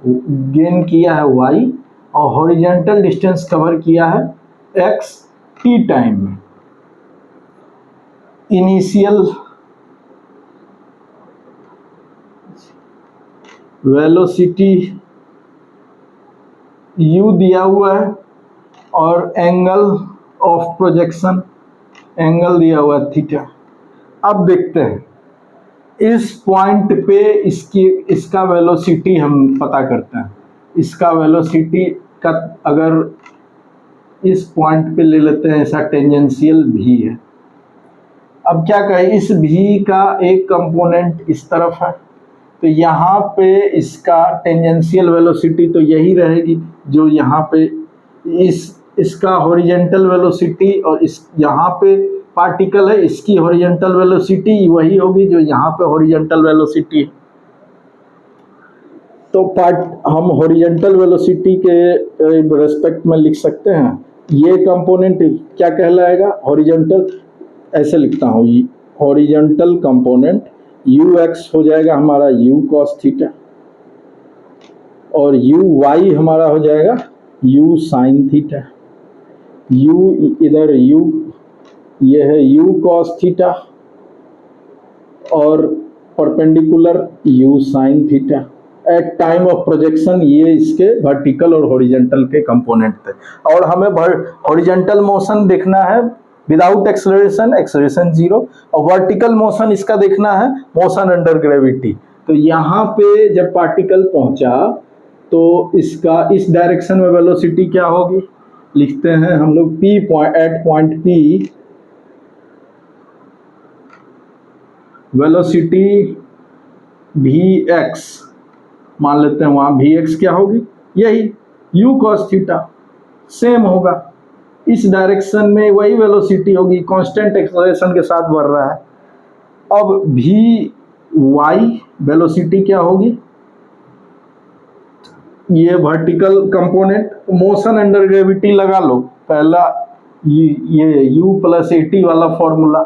गेन किया है वाई, और हॉरिजॉन्टल डिस्टेंस कवर किया है एक्स टी टाइम में। इनिशियल वेलोसिटी u दिया हुआ है और एंगल ऑफ प्रोजेक्शन, एंगल दिया हुआ है थीटा। अब देखते हैं इस पॉइंट पे इसका वेलोसिटी हम पता करते हैं। इसका वेलोसिटी का अगर इस पॉइंट पे ले लेते हैं, ऐसा टेंजेंशियल v है। अब क्या कहें, इस v का एक कंपोनेंट इस तरफ है, तो यहाँ पे इसका टेंजेंशियल वेलोसिटी तो यही रहेगी जो यहाँ पे इसका हॉरिजॉन्टल वेलोसिटी, और इस यहाँ पे पार्टिकल है, इसकी हॉरिजॉन्टल वेलोसिटी वही होगी जो यहाँ पे हॉरिजॉन्टल वेलोसिटी है। तो हम हॉरिजॉन्टल वेलोसिटी के रेस्पेक्ट में लिख सकते हैं, ये कंपोनेंट क्या कहलाएगा, हॉरिजॉन्टल, ऐसे लिखता हूँ, हॉरिजॉन्टल कंपोनेंट यू एक्स हो जाएगा हमारा यू कॉस थीटा, और यू वाई हमारा हो जाएगा यू साइन थीटा। यू इधर यू, ये है यू कॉस थीटा, और perpendicular U sine theta. At time of projection ये इसके वर्टिकल और हॉरिजॉन्टल के कंपोनेंट थे। और हमें हॉरिजॉन्टल मोशन देखना है विदाउट एक्सेलरेशन, एक्सेलरेशन जीरो, और वर्टिकल मोशन इसका देखना है मोशन अंडर ग्रेविटी। तो यहाँ पे जब पार्टिकल पहुंचा तो इसका इस डायरेक्शन में वेलोसिटी क्या होगी, लिखते हैं हम लोग P point, at point P velocity V X मान लेते हैं, वहाँ वी एक्स क्या होगी, यही यू कॉस थीटा, सेम होगा, इस डायरेक्शन में वही वेलोसिटी होगी, कांस्टेंट एक्सेलरेशन के साथ बढ़ रहा है। अब वी वाई वेलोसिटी क्या होगी, ये vertical component, motion under gravity लगा लो, पहला ये यू प्लस ए टी वाला फॉर्मूला,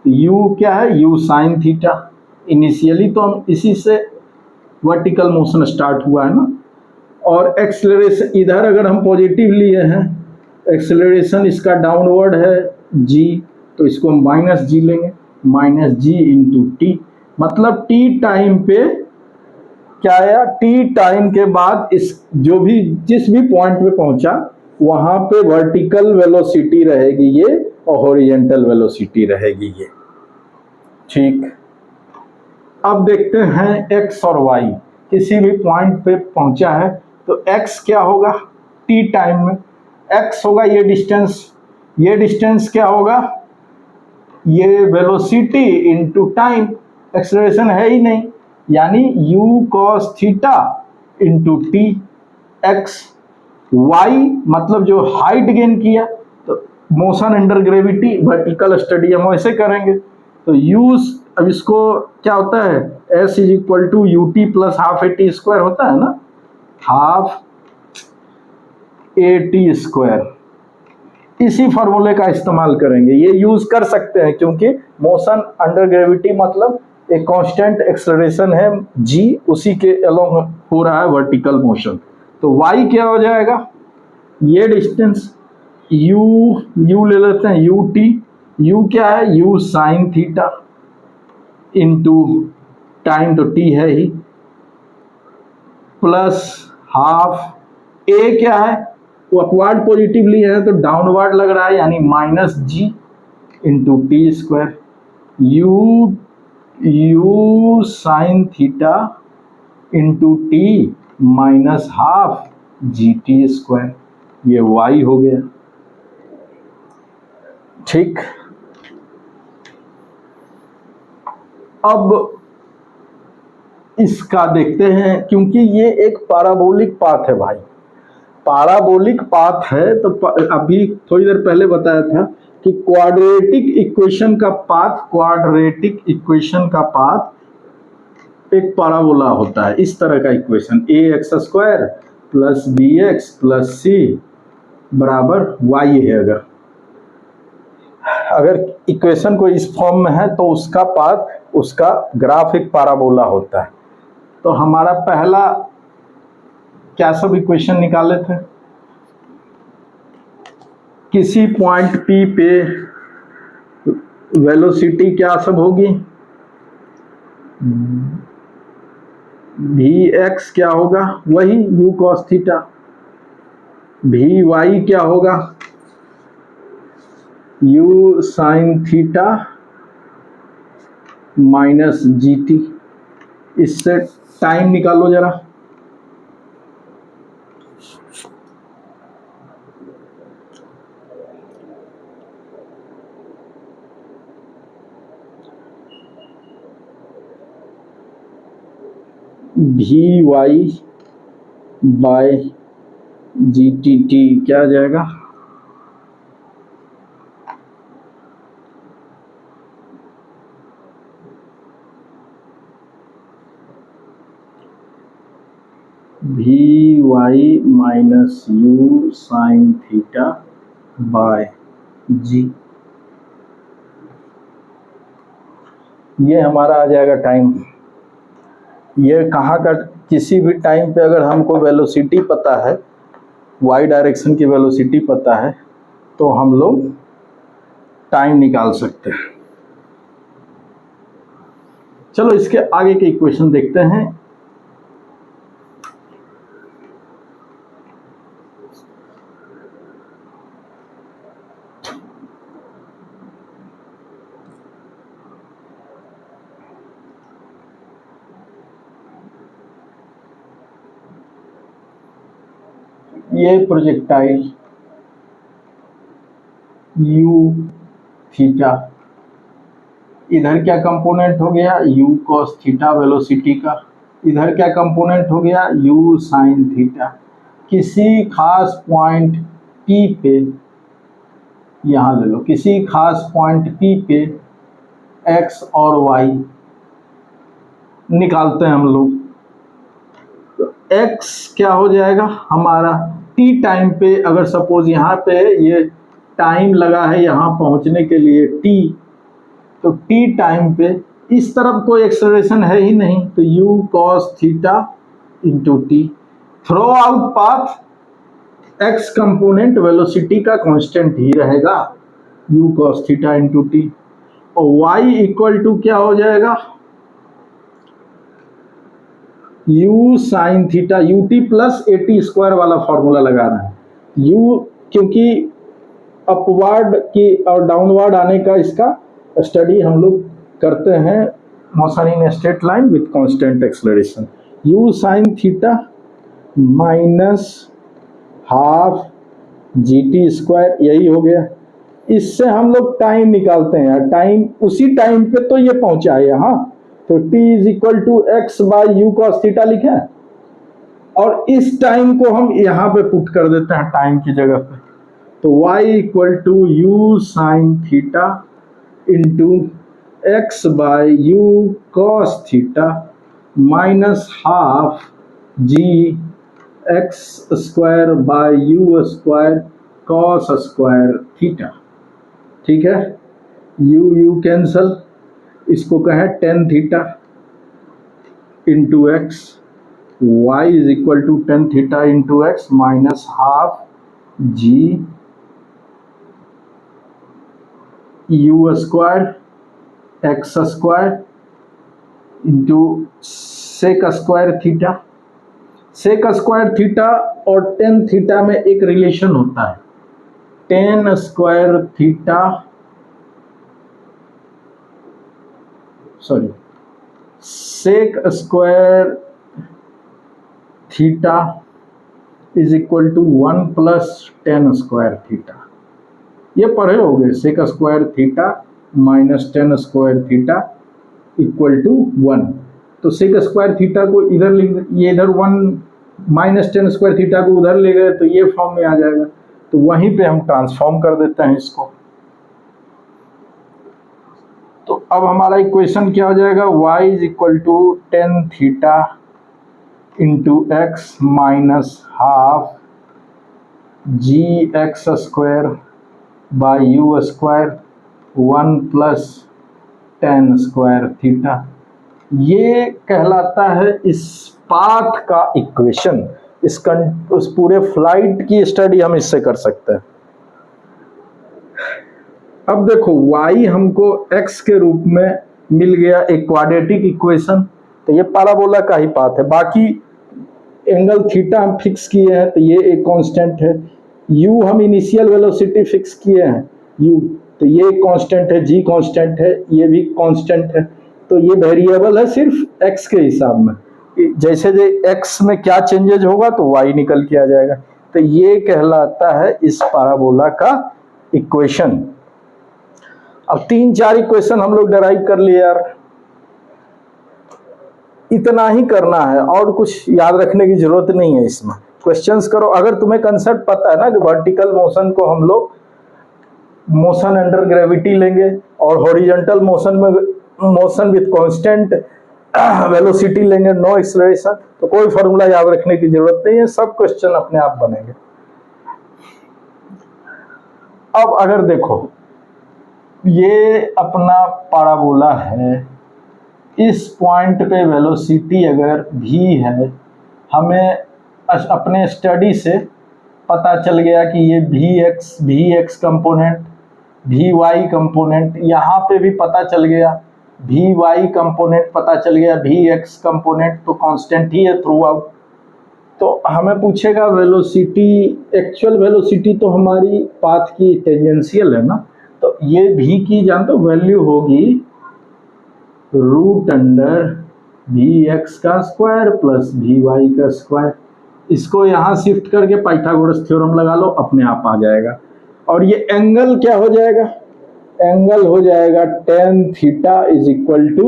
यू क्या है यू साइन थीटा। इनिशियली तो हम इसी से वर्टिकल मोशन स्टार्ट हुआ है ना। और एक्सेलरेशन इधर अगर हम पॉजिटिव लिए हैं, एक्सेलरेशन इसका डाउनवर्ड है g, तो इसको हम माइनस जी लेंगे, माइनस जी इंटू टी, मतलब टी टाइम पे क्या आया, टी टाइम के बाद इस जो भी जिस भी पॉइंट पे पहुंचा वहां पे वर्टिकल वेलोसिटी रहेगी ये, और हॉरिजॉन्टल वेलोसिटी रहेगी ये। ठीक, अब देखते हैं x और y, किसी भी पॉइंट पे पहुंचा है तो x क्या होगा t टाइम में, x होगा ये डिस्टेंस क्या होगा, ये वेलोसिटी इनटू टाइम, एक्सेलरेशन है ही नहीं, यानी u cos theta into T x. y मतलब जो हाइट गेन किया, तो motion under gravity vertical study हम ऐसे करेंगे, तो u, अब इसको क्या होता है, s is equal to U T plus half A T square होता है ना, हाफ ए टी स्क्वायर। इसी फॉर्मूले का इस्तेमाल करेंगे, ये यूज कर सकते हैं क्योंकि मोशन अंडर ग्रेविटी मतलब एक कांस्टेंट एक्सेलरेशन है g, उसी के अलोंग हो रहा है वर्टिकल मोशन। तो y क्या हो जाएगा, ये डिस्टेंस u ले लेते हैं यू टी, u क्या है u sine theta into time तो t है ही, प्लस हाफ a क्या है, वो अपवर्ड पॉजिटिव लिए हैं तो डाउनवर्ड लग रहा है, यानी minus G into T square, U sine theta into T minus half G T square, ये y हो गया। ठीक, अब इसका देखते हैं, क्योंकि ये एक पैराबोलिक पाथ है भाई, पैराबोलिक पाथ है तो अभी थोड़ी देर पहले बताया था कि क्वाड्रेटिक इक्वेशन का पाथ, क्वाड्रेटिक इक्वेशन का पाथ एक पैराबोला होता है, इस तरह का equation A X square plus B X plus C बराबर वाई है। अगर इक्वेशन को इस फॉर्म में है तो उसका पाथ, उसका ग्राफ एक पैराबोला होता है। तो हमारा पहला क्या सब इक्वेशन निकाले थे, किसी पॉइंट P पे वेलोसिटी क्या सब होगी, वी एक्स क्या होगा, वही u cos theta, V Y क्या होगा, u sine theta minus G T. इससे टाइम निकालो जरा, V Y by G T T क्या आ जाएगा, V Y minus U sine theta by G, ये हमारा आ जाएगा टाइम। ये कहाँ का, किसी भी टाइम पे अगर हमको वेलोसिटी पता है, वाई डायरेक्शन की वेलोसिटी पता है, तो हम लोग टाइम निकाल सकते हैं। चलो इसके आगे के इक्वेशन देखते हैं। ये प्रोजेक्टाइल u थीटा, इधर क्या कंपोनेंट हो गया, u cos थीटा वेलोसिटी का, इधर क्या कंपोनेंट हो गया, u साइन थीटा। किसी खास पॉइंट P पे, यहाँ ले लो, किसी खास पॉइंट P पे x और y निकालते हैं हम लोग। तो x क्या हो जाएगा हमारा, t टाइम पे, अगर सपोज यहाँ पे ये टाइम लगा है यहाँ पहुँचने के लिए t, तो t टाइम पे इस तरफ कोई एक्सेलरेशन है ही नहीं, तो u cos theta into T. Throughout path x component velocity का कांस्टेंट ही रहेगा, u cos theta into T. और y इक्वल टू क्या हो जाएगा, u sine theta, U T plus A T square वाला फॉर्मूला लगा रहे हैं। u क्योंकि अपवर्ड की और डाउनवर्ड आने का इसका स्टडी हम लोग करते हैं, motion in straight line with constant acceleration. u sine theta minus half G T square, यही हो गया। इससे हम लोग टाइम निकालते हैं, टाइम उसी टाइम पे तो ये पहुंचा है यहाँ, तो t is equal to X by U cos theta लिखे हैं, और इस टाइम को हम यहाँ पे पुट कर देते हैं टाइम की जगह पे, तो y equal to U sine theta into X by U cos theta minus half G X square by U square cos square theta. ठीक है, यू यू कैंसल, इसको कहें tan theta into X, Y is equal to tan theta into X minus half G U square X square into sec square theta. Sec square theta और टेन थीटा में एक रिलेशन होता है, tan square theta, sorry sec square theta is equal to 1 plus tan square theta. ये पढ़े होगे, sec square theta minus tan square theta equal to 1। तो सेक स्क्वायर थीटा को इधर लिख, ये इधर 1 माइनस टेन स्क्वायर थीटा को उधर ले गए तो ये फॉर्म में आ जाएगा, तो वहीं पे हम ट्रांसफॉर्म कर देते हैं इसको। तो अब हमारा इक्वेशन क्या हो जाएगा, y is equal to tan theta into X minus half G X square by U square 1 plus tan square theta. ये कहलाता है इस पाथ का इक्वेशन। उस पूरे फ्लाइट की स्टडी हम इससे कर सकते हैं। अब देखो y हमको x के रूप में मिल गया एक क्वाड्रेटिक इक्वेशन, तो ये पाराबोला का ही पाथ है। बाकी एंगल थीटा हम फिक्स किए हैं तो ये एक कांस्टेंट है। u हम इनिशियल वेलोसिटी फिक्स किए हैं u, तो ये कांस्टेंट है, g कांस्टेंट है, ये भी कांस्टेंट है। तो ये वेरिएबल है सिर्फ x के हिसाब में, जैसे x में क्या चेंजेज होगा तो y निकल के आ जाएगा। तो ये कहलाता है इस पाराबोला का इक्वेशन। अब 3-4 इक्वेशन हम लोग डराइव कर लिए यार, इतना ही करना है और कुछ याद रखने की जरूरत नहीं है इसमें। क्वेश्चंस करो, अगर तुम्हें कंसेप्ट पता है ना कि वर्टिकल मोशन को हम लोग मोशन अंडर ग्रेविटी लेंगे और हॉरिजॉन्टल मोशन में मोशन विथ कांस्टेंट वेलोसिटी लेंगे, नो एक्सेलरेशन, तो कोई फॉर्मूला याद रखने की जरूरत नहीं है, सब क्वेश्चन अपने आप बनेंगे। अब अगर देखो ये अपना पाराबोला है, इस पॉइंट पे वेलोसिटी अगर v है, हमें अपने स्टडी से पता चल गया कि ये vx कंपोनेंट, vy कंपोनेंट, यहाँ पे भी पता चल गया, vy कंपोनेंट पता चल गया, vx कंपोनेंट तो कांस्टेंट ही है थ्रू आउट। तो हमें पूछेगा वेलोसिटी, एक्चुअल वेलोसिटी तो हमारी पाथ की टेंजेंशियल है ना, तो ये v की जान तो वैल्यू होगी रूट अंडर vx का स्क्वायर प्लस vy का स्क्वायर। इसको यहाँ शिफ्ट करके पाइथागोरस थ्योरम लगा लो, अपने आप आ जाएगा। और ये एंगल क्या हो जाएगा, एंगल हो जाएगा tan theta is equal to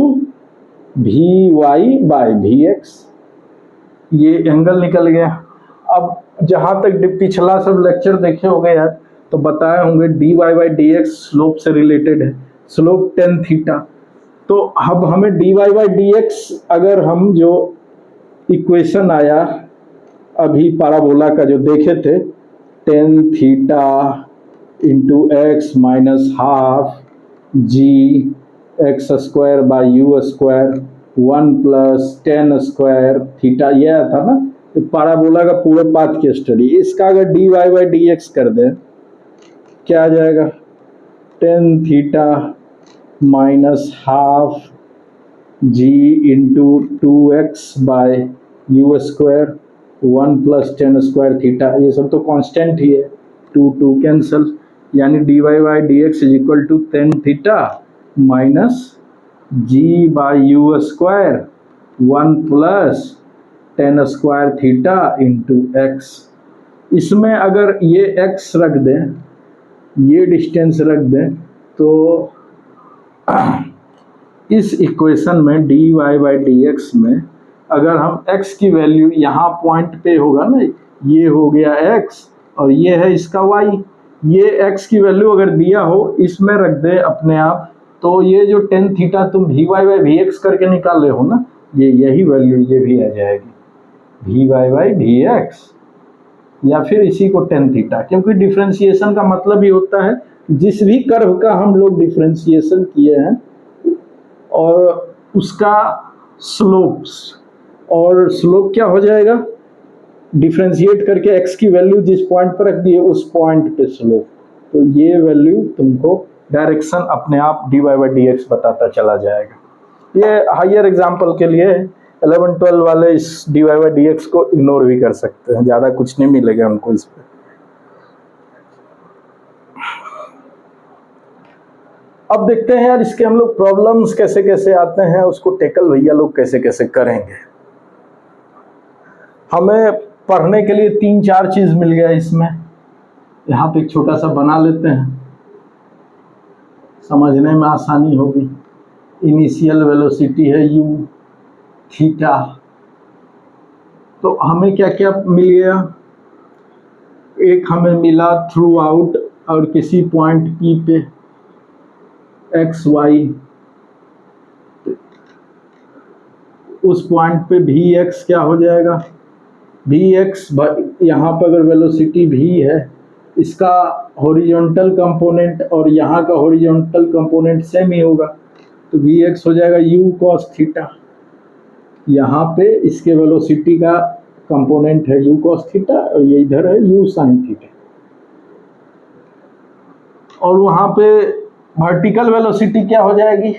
vy by vx। ये एंगल निकल गया। अब जहाँ तक पिछला सब लेक्चर देखे हो गए यार, तो बताए होंगे dy बाई dx स्लोप से रिलेटेड है, स्लोप टेन थीटा। तो अब हमें dy बाई dx, अगर हम जो इक्वेशन आया अभी पाराबोला का जो देखे थे, tan theta into X minus half G X square by U square 1 plus tan square theta, ये आया था ना, तो पाराबोला का पूरे पाथ की स्टडी। इसका अगर dy बाई dx कर दें क्या आ जाएगा, tan theta minus half G into 2x by U square 1 plus tan square theta, ये सब तो कांस्टेंट ही है, 2 कैंसल, यानी dy by dx is equal to tan theta minus G by U square 1 plus tan square theta into X. इसमें अगर ये x रख दें, ये डिस्टेंस रख दें, तो इस इक्वेशन में dy बाई dx में अगर हम x की वैल्यू यहाँ पॉइंट पे होगा ना, ये हो गया x और ये है इसका y, ये x की वैल्यू अगर दिया हो इसमें रख दे अपने आप, तो ये जो टेन थीटा तुम vy बाई vx करके निकाल रहे हो ना, ये यही वैल्यू ये भी आ जाएगी vy बाई vx, या फिर इसी को टेन थीटा, क्योंकि डिफरेंशिएशन का मतलब ही होता है जिस भी कर्व का हम लोग डिफरेंशिएशन किए हैं और उसका स्लोप्स, और स्लोप क्या हो जाएगा, डिफरेंशिएट करके x की वैल्यू जिस पॉइंट पर रख दी है उस पॉइंट पे स्लोप, तो ये वैल्यू तुमको डायरेक्शन अपने आप dy बाई dx बताता चला जाएगा। ये हायर एग्जाम्पल के लिए 11-12 वाले इस dy बाई dx को इग्नोर भी कर सकते हैं, ज़्यादा कुछ नहीं मिलेगा उनको इस पर। अब देखते हैं यार इसके हम लोग प्रॉब्लम्स कैसे कैसे आते हैं, उसको टेकल भैया लोग कैसे कैसे करेंगे। हमें पढ़ने के लिए 3-4 चीज़ मिल गया इसमें। यहाँ पे एक छोटा सा बना लेते हैं, समझने में आसानी होगी। इनिशियल वेलोसिटी है u थीटा, तो हमें क्या क्या मिल गया? एक हमें मिला थ्रू आउट और किसी पॉइंट P पे एक्स वाई, उस पॉइंट पे Vx क्या हो जाएगा? Vx यहाँ पर अगर वेलोसिटी v है, इसका हॉरिजॉन्टल कंपोनेंट और यहाँ का हॉरिजॉन्टल कंपोनेंट सेम ही होगा, तो Vx हो जाएगा u cos थीटा। यहाँ पे इसके वेलोसिटी का कंपोनेंट है u cos थीटा और ये इधर है u sin थीटा। और वहाँ पे वर्टिकल वेलोसिटी क्या हो जाएगी?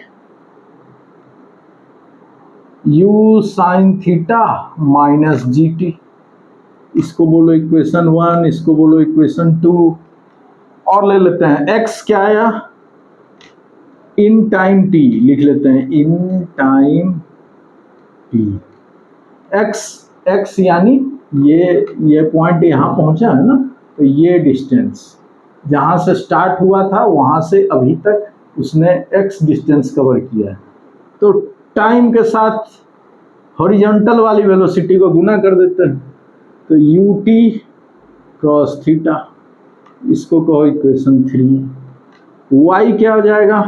u sin theta minus gt। इसको बोलो इक्वेशन 1, इसको बोलो इक्वेशन 2। और ले लेते हैं x क्या आया? इन टाइम t लिख लेते हैं, इन टाइम t। x यानी ये पॉइंट यहाँ पहुंचा है ना, तो ये डिस्टेंस जहाँ से स्टार्ट हुआ था वहाँ से अभी तक उसने x डिस्टेंस कवर किया है। तो टाइम के साथ हॉरिजॉन्टल वाली वेलोसिटी को गुना कर देते हैं, तो ut क्रॉस थीटा, इसको कहो इक्वेशन 3। y क्या हो जाएगा?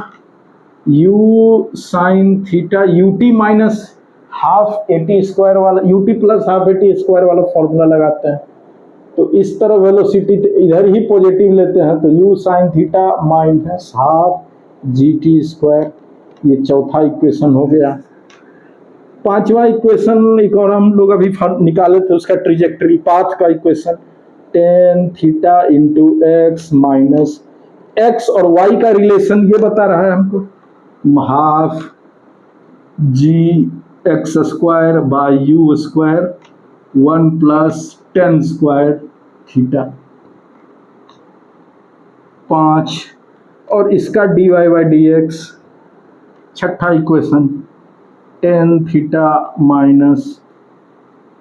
u sine theta, ut minus half eighty square वाला, ut plus half eighty square वाला फॉर्मूला लगाते हैं। तो इस तरह वेलोसिटी इधर ही पॉजिटिव लेते हैं, तो u sine theta minus half gt square. ये चौथा इक्वेशन हो गया। पांचवा इक्वेशन एक और हम लोग अभी निकाले थे, उसका ट्रिजेक्टरी पाथ का equation, tan theta into X minus X और वाई का रिलेशन ये बता रहा है हमको, half G X square by U square 1 plus 10 square theta. 5 और इसका D Y by D X. छठा equation, tan theta minus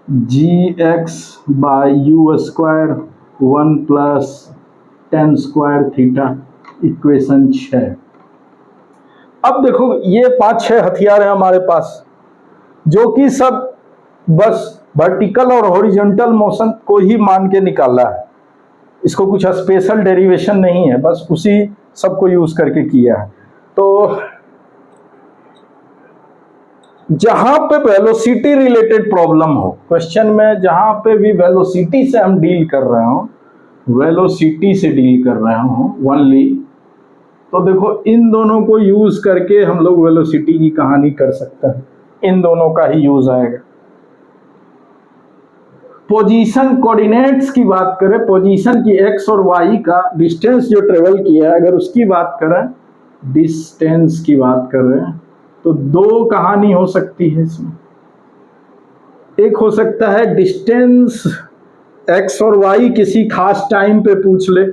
G X by U square 1 plus 10 square theta. Equation 6। अब देखो ये 5-6 हथियार हैं हमारे पास, जो कि सब बस वर्टिकल और हॉरिजॉन्टल मोशन को ही मान के निकाला है। इसको कुछ स्पेशल डेरिवेशन नहीं है, बस उसी सबको यूज करके किया है। तो जहां पे वेलोसिटी रिलेटेड प्रॉब्लम हो क्वेश्चन में, जहां पे भी वेलोसिटी से हम डील कर रहे हो, वेलोसिटी से डील कर रहे हो ओनली, तो देखो इन दोनों को यूज करके हम लोग वेलोसिटी की कहानी कर सकते हैं। इन दोनों का ही यूज आएगा। पोजीशन कोऑर्डिनेट्स की बात करें, पोजीशन की एक्स और वाई का डिस्टेंस जो ट्रेवल किया है, अगर उसकी बात करें, डिस्टेंस की बात कर रहे हैं, तो दो कहानी हो सकती है इसमें। एक हो सकता है डिस्टेंस एक्स और वाई किसी खास टाइम पे पूछ ले,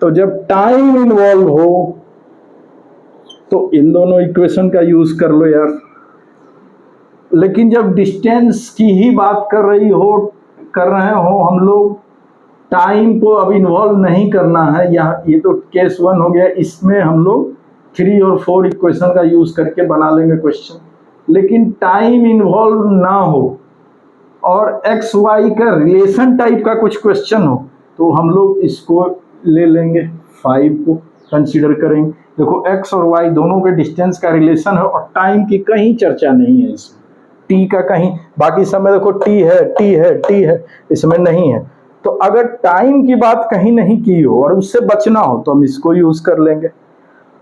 तो जब टाइम इन्वॉल्व हो तो इन दोनों इक्वेशन का यूज कर लो यार। लेकिन जब डिस्टेंस की ही बात कर रहे हो हम लोग, टाइम को अब इन्वॉल्व नहीं करना है, ये तो केस 1 हो गया। इसमें हम लोग 3 और 4 इक्वेशन का यूज करके बना लेंगे क्वेश्चन। लेकिन टाइम इन्वॉल्व ना हो और एक्स वाई का रिलेशन टाइप का कुछ क्वेश्चन हो, तो हम लोग इसको ले लेंगे, 5 को कंसीडर करेंगे। देखो एक्स और वाई दोनों के डिस्टेंस का रिलेशन है और टाइम की कहीं चर्चा नहीं है इसमें, टी का कहीं, बाकी सब में देखो टी है, इसमें नहीं है। तो अगर टाइम की बात कहीं नहीं की हो और उससे बचना हो तो हम इसको यूज कर लेंगे।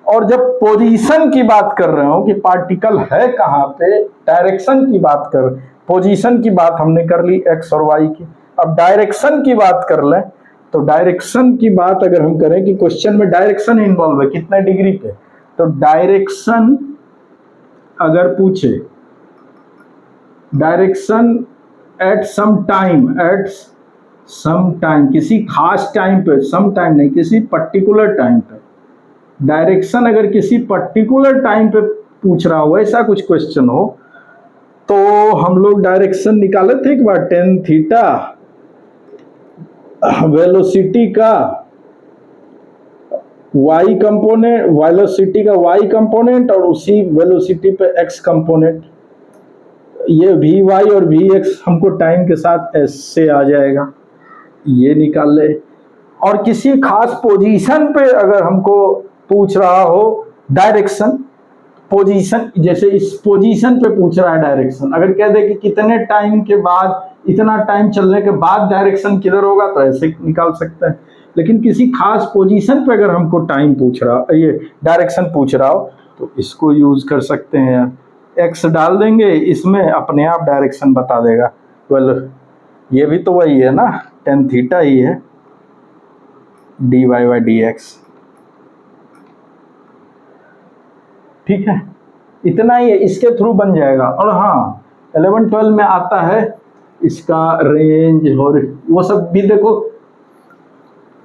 और जब पोजीशन की बात कर रहे हो कि पार्टिकल है कहाँ पे, डायरेक्शन की बात कर, पोजीशन की बात हमने कर ली एक्स और वाई की, अब डायरेक्शन की बात कर लें, तो डायरेक्शन की बात अगर हम करें कि क्वेश्चन में डायरेक्शन इन्वॉल्व है कितने डिग्री पे, तो डायरेक्शन अगर पूछे, डायरेक्शन एट सम टाइम, किसी खास टाइम पे, सम टाइम नहीं, किसी पर्टिकुलर टाइम पे, डायरेक्शन अगर किसी पर्टिकुलर टाइम पे पूछ रहा हो, ऐसा कुछ क्वेश्चन हो, तो हम लोग डायरेक्शन निकाले थे एक बार, टेन थीटा वेलोसिटी का वाई कंपोनेंट, वेलोसिटी का वाई कंपोनेंट और उसी वेलोसिटी पे एक्स कंपोनेंट, ये वी वाई और वी एक्स हमको टाइम के साथ एस से आ जाएगा, ये निकाल ले। और किसी खास पोजीशन पे अगर हमको पूछ रहा हो डायरेक्शन, पोजीशन, जैसे इस पोजीशन पे पूछ रहा है डायरेक्शन, अगर कह दे कि कितने टाइम के बाद, इतना टाइम चलने के बाद डायरेक्शन किधर होगा, तो ऐसे निकाल सकते हैं। लेकिन किसी खास पोजीशन पे अगर हमको टाइम पूछ रहा, ये डायरेक्शन पूछ रहा हो, तो इसको यूज कर सकते हैं यार। एक्स डाल देंगे इसमें, अपने आप डायरेक्शन बता देगा। वेल ये भी तो वही है ना, टेन थीटा ही है, D Y by D X. ठीक है, इतना ही है, इसके थ्रू बन जाएगा। और हाँ, 11-12 में आता है इसका रेंज और वो सब भी देखो,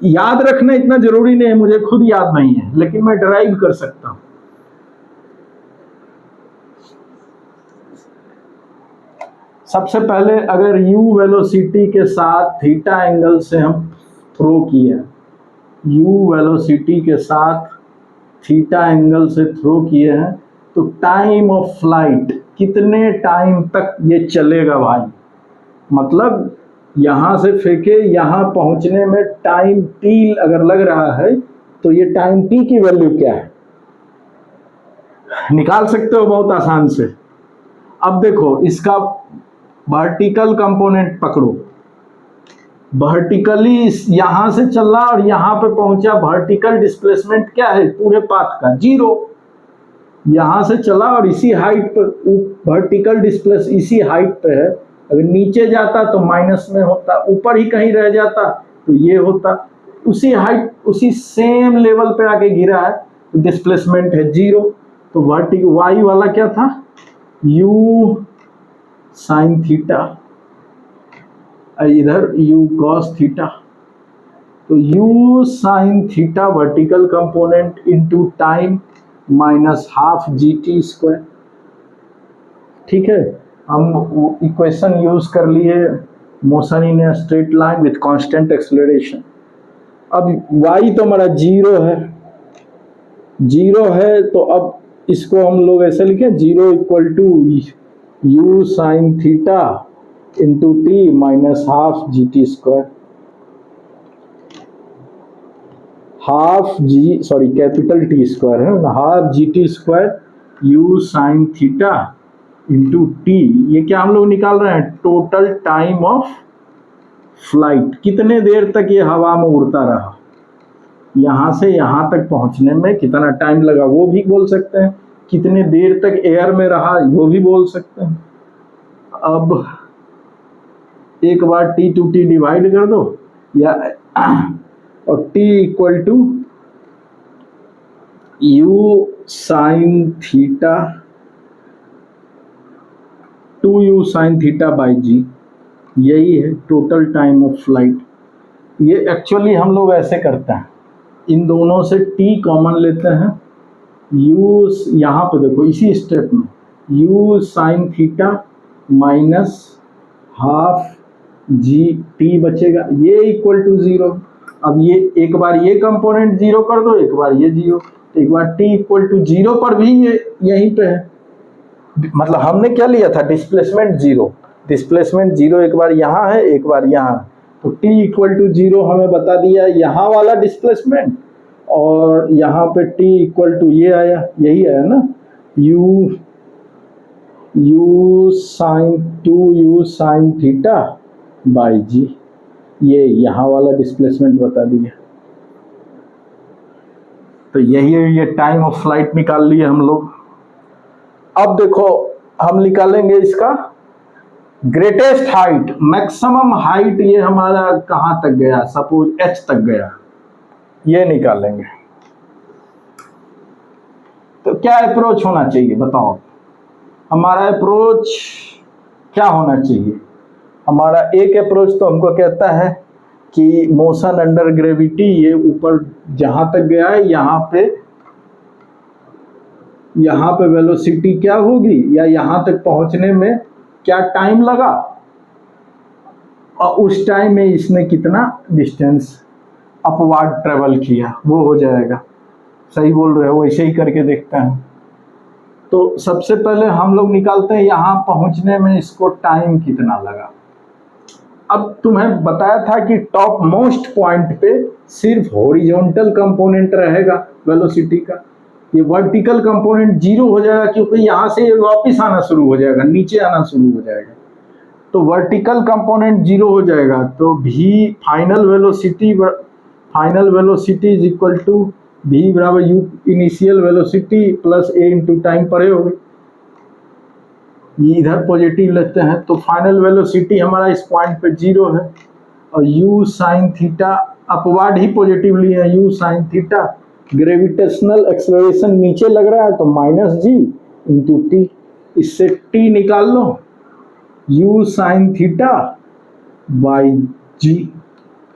याद रखना इतना जरूरी नहीं है, मुझे खुद याद नहीं है, लेकिन मैं ड्राइव कर सकता हूं। सबसे पहले अगर u वेलोसिटी के साथ थीटा एंगल से हम थ्रो किए, u वेलोसिटी के साथ थीटा एंगल से थ्रो किए हैं, तो टाइम ऑफ फ्लाइट, कितने टाइम तक ये चलेगा भाई, मतलब यहां से फेंके यहां पहुंचने में टाइम t अगर लग रहा है, तो ये टाइम t की वैल्यू क्या है निकाल सकते हो बहुत आसान से। अब देखो इसका वर्टिकल कंपोनेंट पकड़ो, वर्टिकली यहां से चला और यहां पे पहुंचा, वर्टिकल डिस्प्लेसमेंट क्या है पूरे पाथ का, 0। यहां से चला और इसी हाइट पर, वर्टिकल डिस्प्लेस इसी हाइट पे है, अगर नीचे जाता तो माइनस में होता, ऊपर ही कहीं रह जाता तो ये होता, उसी हाइट उसी सेम लेवल पे आके गिरा है, तो डिस्प्लेसमेंट है 0। तो वर्टिकल वाई वाला क्या था, u साइन थीटा, इधर u कॉस थीटा, तो u sine theta vertical component into time minus half G T square. ठीक है, हम इक्वेशन यूज कर लिए, motion in a straight line with constant acceleration. अब y तो हमारा 0 है, 0 है, तो अब इसको हम लोग ऐसे लिखें, 0 equal to u sine theta into T minus half G T square, half G, sorry capital T square है ना, half G T square u sine theta into T. ये क्या हम लोग निकाल रहे हैं, टोटल टाइम ऑफ फ्लाइट, कितने देर तक ये हवा में उड़ता रहा, यहां से यहां तक पहुंचने में कितना टाइम लगा वो भी बोल सकते हैं, कितने देर तक एयर में रहा वो भी बोल सकते हैं। अब एक बार टी टू टी डिवाइड कर दो, या और t equal to u sine theta 2u sine theta by G, यही है टोटल टाइम ऑफ फ्लाइट। ये एक्चुअली हम लोग ऐसे करते हैं, इन दोनों से t कॉमन लेते हैं, u यहाँ पे देखो इसी स्टेप में u sine theta minus half G T बचेगा, ये इक्वल टू 0। अब ये एक बार ये कंपोनेंट 0 कर दो, एक बार ये 0, एक बार t इक्वल टू 0 पर भी ये यहीं पे है, मतलब हमने क्या लिया था, डिस्प्लेसमेंट 0, डिस्प्लेसमेंट 0 एक बार यहाँ है एक बार यहाँ, तो t इक्वल टू 0 हमें बता दिया यहाँ वाला डिस्प्लेसमेंट, और यहाँ पे t इक्वल टू ये आया, यही आया ना, u sine 2u sine theta by G, ये यहाँ वाला डिस्प्लेसमेंट बता दिया। तो यही है, ये टाइम ऑफ फ्लाइट निकाल लिए हम लोग। अब देखो हम निकालेंगे इसका ग्रेटेस्ट हाइट, मैक्सिमम हाइट, ये हमारा कहां तक गया, सपोज h तक गया, ये निकालेंगे। तो क्या अप्रोच होना चाहिए बताओ, हमारा अप्रोच क्या होना चाहिए। हमारा एक अप्रोच तो हमको कहता है कि मोशन अंडर ग्रेविटी, ये ऊपर जहां तक गया है यहाँ पे यहाँ पे वेलोसिटी क्या होगी या यहाँ तक पहुँचने में क्या टाइम लगा और उस टाइम में इसने कितना डिस्टेंस अपवार्ड ट्रेवल किया, वो हो जाएगा। सही बोल रहे हो, वैसे ही करके देखते हैं। तो सबसे पहले हम लोग निकालते हैं यहाँ पहुँचने में इसको टाइम कितना लगा। अब तुम्हें बताया था कि टॉप मोस्ट पॉइंट पे सिर्फ हॉरिजॉन्टल कंपोनेंट रहेगा वेलोसिटी का, ये वर्टिकल कंपोनेंट जीरो हो जाएगा क्योंकि यहाँ से वापस आना शुरू हो जाएगा, नीचे आना शुरू हो जाएगा। तो वर्टिकल कंपोनेंट जीरो हो जाएगा, तो भी final velocity is equal to v बराबर u initial velocity plus a into time पड़े होगी। ये इधर पॉजिटिव लेते हैं तो फाइनल वेलोसिटी हमारा इस पॉइंट पे जीरो है और u साइन थीटा अपवार्ड ही पॉजिटिव लिए हैं, u sine theta gravitational acceleration नीचे लग रहा है तो माइनस जी इंटू टी, इससे t निकाल लो, u sine theta by G,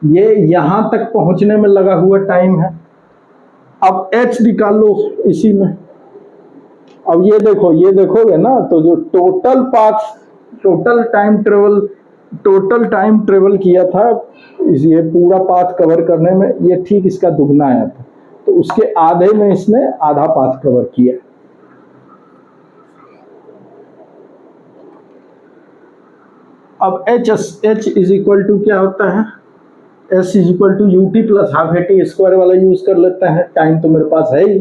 ये यहाँ तक पहुँचने में लगा हुआ टाइम है। अब h निकाल लो इसी में। अब ये देखोगे ना तो जो टोटल टाइम ट्रेवल किया था ये पूरा पाथ कवर करने में, ये ठीक इसका दुगना आया था, तो उसके आधे में इसने आधा पाथ कवर किया। अब h इज इक्वल टू क्या होता है, s is equal to ut plus half A T square वाला यूज कर लेते हैं, टाइम तो मेरे पास है ही।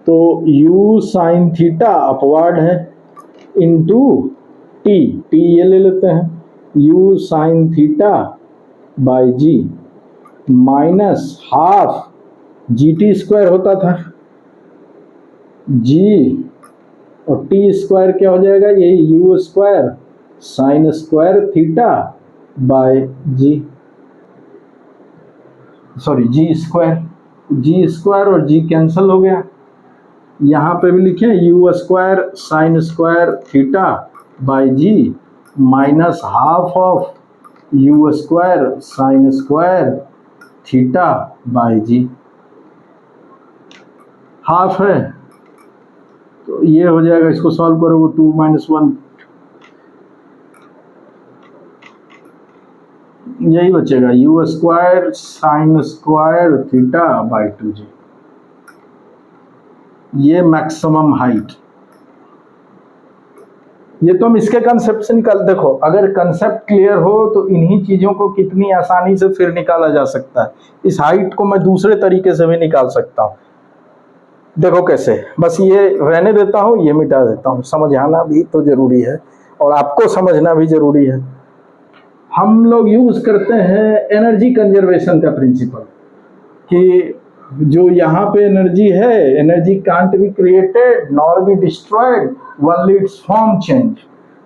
तो u साइन थीटा अपवार्ड है इंटू टी ये ले लेते हैं, u sine theta by G minus half G T square होता था, g और टी स्क्वायर क्या हो जाएगा, यही u square sine square theta by G, sorry G square और जी कैंसिल हो गया। यहाँ पे भी लिखे u square sine square theta by G minus half of u square sine square theta by G, half है तो ये हो जाएगा, इसको सॉल्व करोगे 2 माइनस 1 यही बचेगा, u square sine square theta by 2g, ये मैक्सिमम हाइट। ये तुम इसके कंसेप्ट से निकाल, देखो अगर कंसेप्ट क्लियर हो तो इन्हीं चीज़ों को कितनी आसानी से फिर निकाला जा सकता है। इस हाइट को मैं दूसरे तरीके से भी निकाल सकता हूँ, देखो कैसे, बस ये रहने देता हूँ, ये मिटा देता हूँ, समझाना भी तो जरूरी है और आपको समझना भी जरूरी है। हम लोग यूज़ करते हैं एनर्जी कंजर्वेशन का प्रिंसिपल कि जो यहाँ पे एनर्जी है, energy can't be created nor be destroyed only it's form change.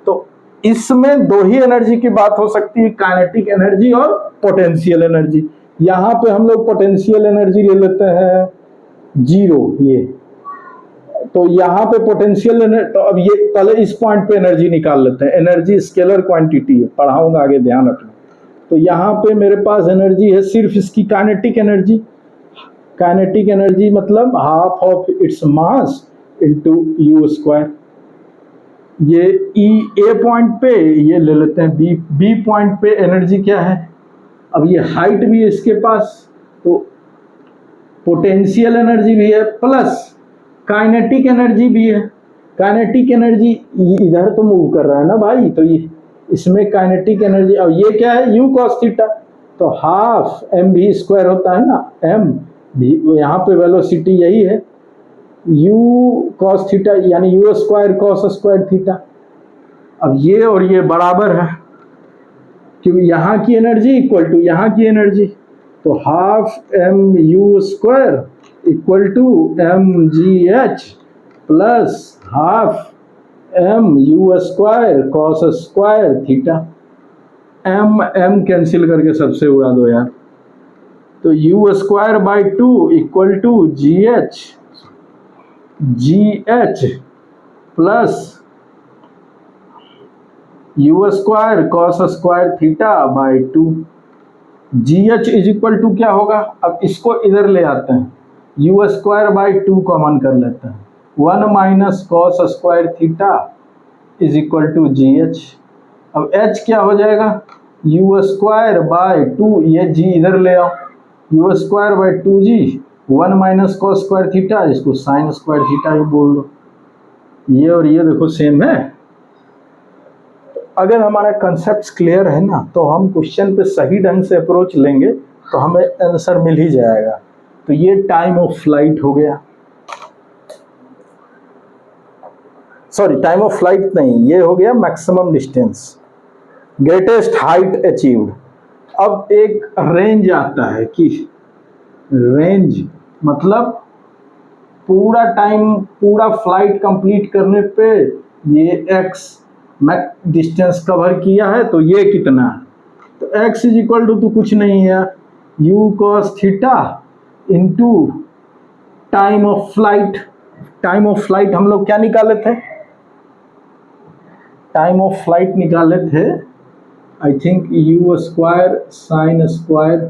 तो इसमें दो ही एनर्जी की बात हो सकती है, काइनेटिक एनर्जी और पोटेंशियल एनर्जी। यहाँ पे हम लोग पोटेंशियल एनर्जी ले लेते हैं जीरो, ये तो यहाँ पे पोटेंशियल एनर्जी, तो अब ये पहले इस पॉइंट पे एनर्जी निकाल लेते हैं। एनर्जी स्केलर क्वांटिटी है, पढ़ाऊंगा आगे, ध्यान रखना। तो यहाँ पे मेरे पास एनर्जी है सिर्फ इसकी काइनेटिक एनर्जी, काइनेटिक एनर्जी मतलब half of its mass into u square. ये ए पॉइंट पे ये ले लेते हैं, बी पॉइंट पे एनर्जी क्या है, अब ये हाइट भी है इसके पास तो पोटेंशियल एनर्जी भी है प्लस काइनेटिक एनर्जी भी है। काइनेटिक एनर्जी इधर तो मूव कर रहा है ना भाई, तो ये इसमें काइनेटिक एनर्जी, अब ये क्या है u cos थीटा, तो हाफ एम भी स्क्वायर होता है ना, एम भी, यहाँ पे वेलोसिटी यही है u cos थीटा यानी u square cos square theta. अब ये और ये बराबर है क्योंकि यहाँ की एनर्जी इक्वल टू यहाँ की एनर्जी, तो half M u square equal to M G H plus half M u square cos square theta. M cancel करके सबसे उड़ा दो यार, तो u square by 2 equal to G H plus u square cos square theta by 2। G H is equal to क्या होगा, अब इसको इधर ले आते हैं, u स्क्वायर बाई 2 कॉमन कर लेते हैं, 1 minus cos square theta is equal to G H. अब एच क्या हो जाएगा, यू स्क्वायर बाय 2, ये जी इधर ले आओ, you square by 2g, 1 minus cos square theta, इसको साइन स्क्वायर थीटा ही बोल दो। ये और ये देखो सेम है। अगर हमारा कंसेप्ट क्लियर है ना, तो हम क्वेश्चन पे सही ढंग से अप्रोच लेंगे तो हमें आंसर मिल ही जाएगा। तो ये टाइम ऑफ फ्लाइट हो गया, सॉरी टाइम ऑफ फ्लाइट नहीं, ये हो गया maximum distance, greatest height achieved. अब एक रेंज आता है कि रेंज मतलब पूरा टाइम, पूरा फ्लाइट कंप्लीट करने पे ये एक्स डिस्टेंस कवर किया है, तो ये कितना है, तो एक्स इज इक्वल टू कुछ नहीं है, U cos theta into time of flight. Time of flight हम लोग क्या निकाले थे, टाइम ऑफ फ्लाइट निकाले थे I think U square sine square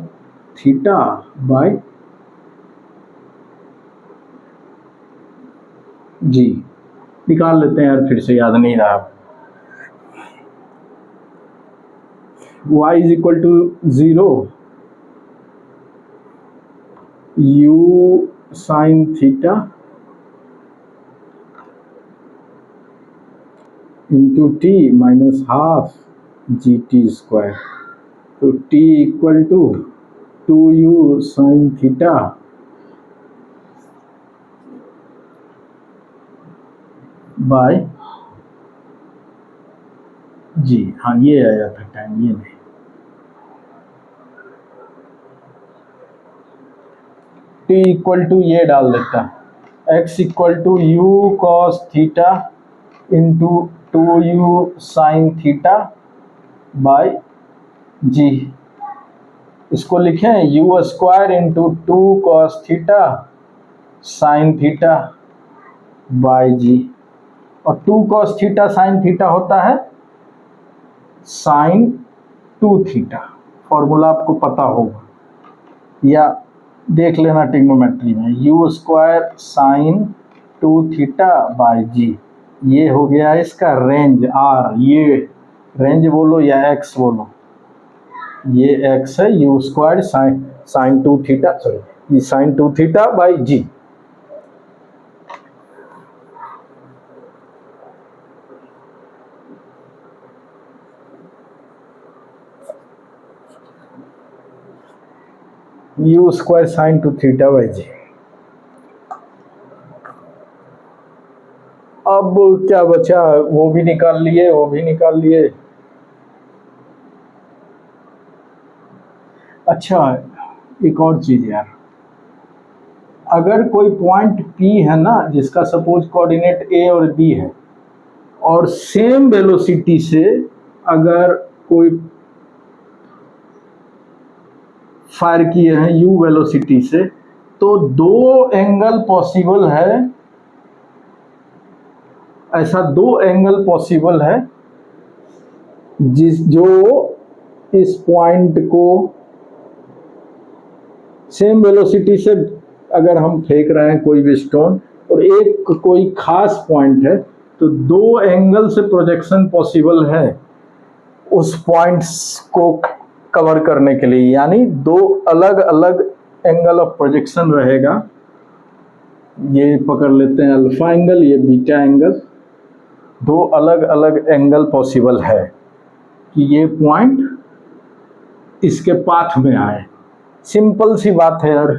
theta by G, निकाल लेते हैं यार, फिर से याद नहीं रहा। y is equal to 0, u sine theta into T minus half G T square, तो t equal to 2u sine theta by G. हाँ ये आया था टाइम, ये नहीं, t इक्वल टू ये डाल देता है, x equal to U cos theta into 2u sine theta by G. इसको लिखें U square into 2 cos theta sine theta by G, और 2 कॉस थीटा साइन थीटा होता है साइन 2 थीटा, फॉर्मूला आपको पता होगा या देख लेना ट्रिग्नोमेट्री में, U square sine 2 theta by G. ये हो गया इसका रेंज आर, ये रेंज बोलो या एक्स बोलो, ये एक्स है, U square sine 2 theta, sorry ये sine 2 theta by G. U square sine 2 theta by G. अब क्या बचा, वो भी निकाल लिए, वो भी निकाल लिए। अच्छा एक और चीज यार, अगर कोई पॉइंट P है ना, जिसका सपोज कोऑर्डिनेट A और B है, और सेम वेलोसिटी से अगर कोई फायर किए हैं u वेलोसिटी से, तो दो एंगल पॉसिबल है, ऐसा दो एंगल पॉसिबल है जो इस पॉइंट को सेम वेलोसिटी से अगर हम फेंक रहे हैं कोई भी स्टोन, और एक कोई खास पॉइंट है, तो दो एंगल से प्रोजेक्शन पॉसिबल है उस पॉइंट्स को कवर करने के लिए, यानी दो अलग अलग एंगल ऑफ प्रोजेक्शन रहेगा। ये पकड़ लेते हैं अल्फा एंगल, ये बीटा एंगल, दो अलग अलग एंगल पॉसिबल है कि ये पॉइंट इसके पाथ में आए। सिंपल सी बात है यार,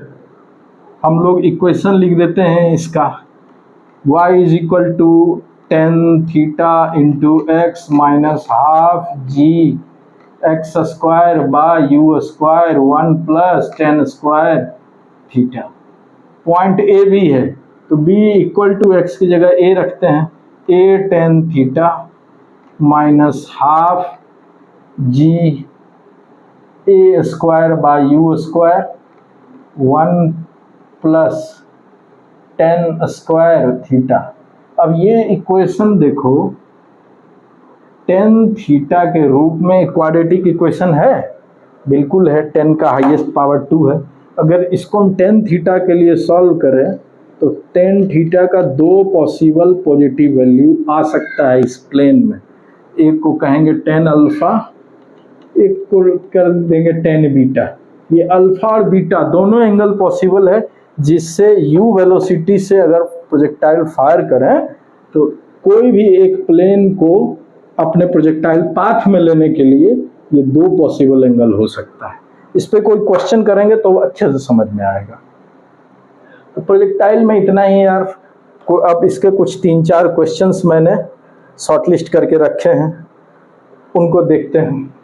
हम लोग इक्वेशन लिख देते हैं इसका, y is equal to tan theta into X minus half G X square by U square 1 plus tan square theta. Point A भी है, तो b इक्वल टू एक्स की जगह a रखते हैं, a tan theta minus half G A square by U square 1 plus tan square theta. अब ये इक्वेशन देखो, टेन थीटा के रूप में क्वाड्रेटिक इक्वेशन है, बिल्कुल है, टेन का हाईएस्ट पावर 2 है। अगर इसको हम टेन थीटा के लिए सॉल्व करें तो टेन थीटा का दो पॉसिबल पॉजिटिव वैल्यू आ सकता है इस प्लेन में। एक को कहेंगे टेन अल्फा, एक को कर देंगे टेन बीटा। ये अल्फा और बीटा दोनों एंगल पॉसिबल है जिससे यू वेलोसिटी से अगर प्रोजेक्टाइल फायर करें तो कोई भी एक प्लेन को अपने प्रोजेक्टाइल पाथ में लेने के लिए ये दो पॉसिबल एंगल हो सकता है। इस पे कोई क्वेश्चन करेंगे तो अच्छे से समझ में आएगा। तो प्रोजेक्टाइल में इतना ही यार। अब इसके कुछ 3-4 क्वेश्चंस मैंने शॉर्टलिस्ट करके रखे हैं, उनको देखते हैं।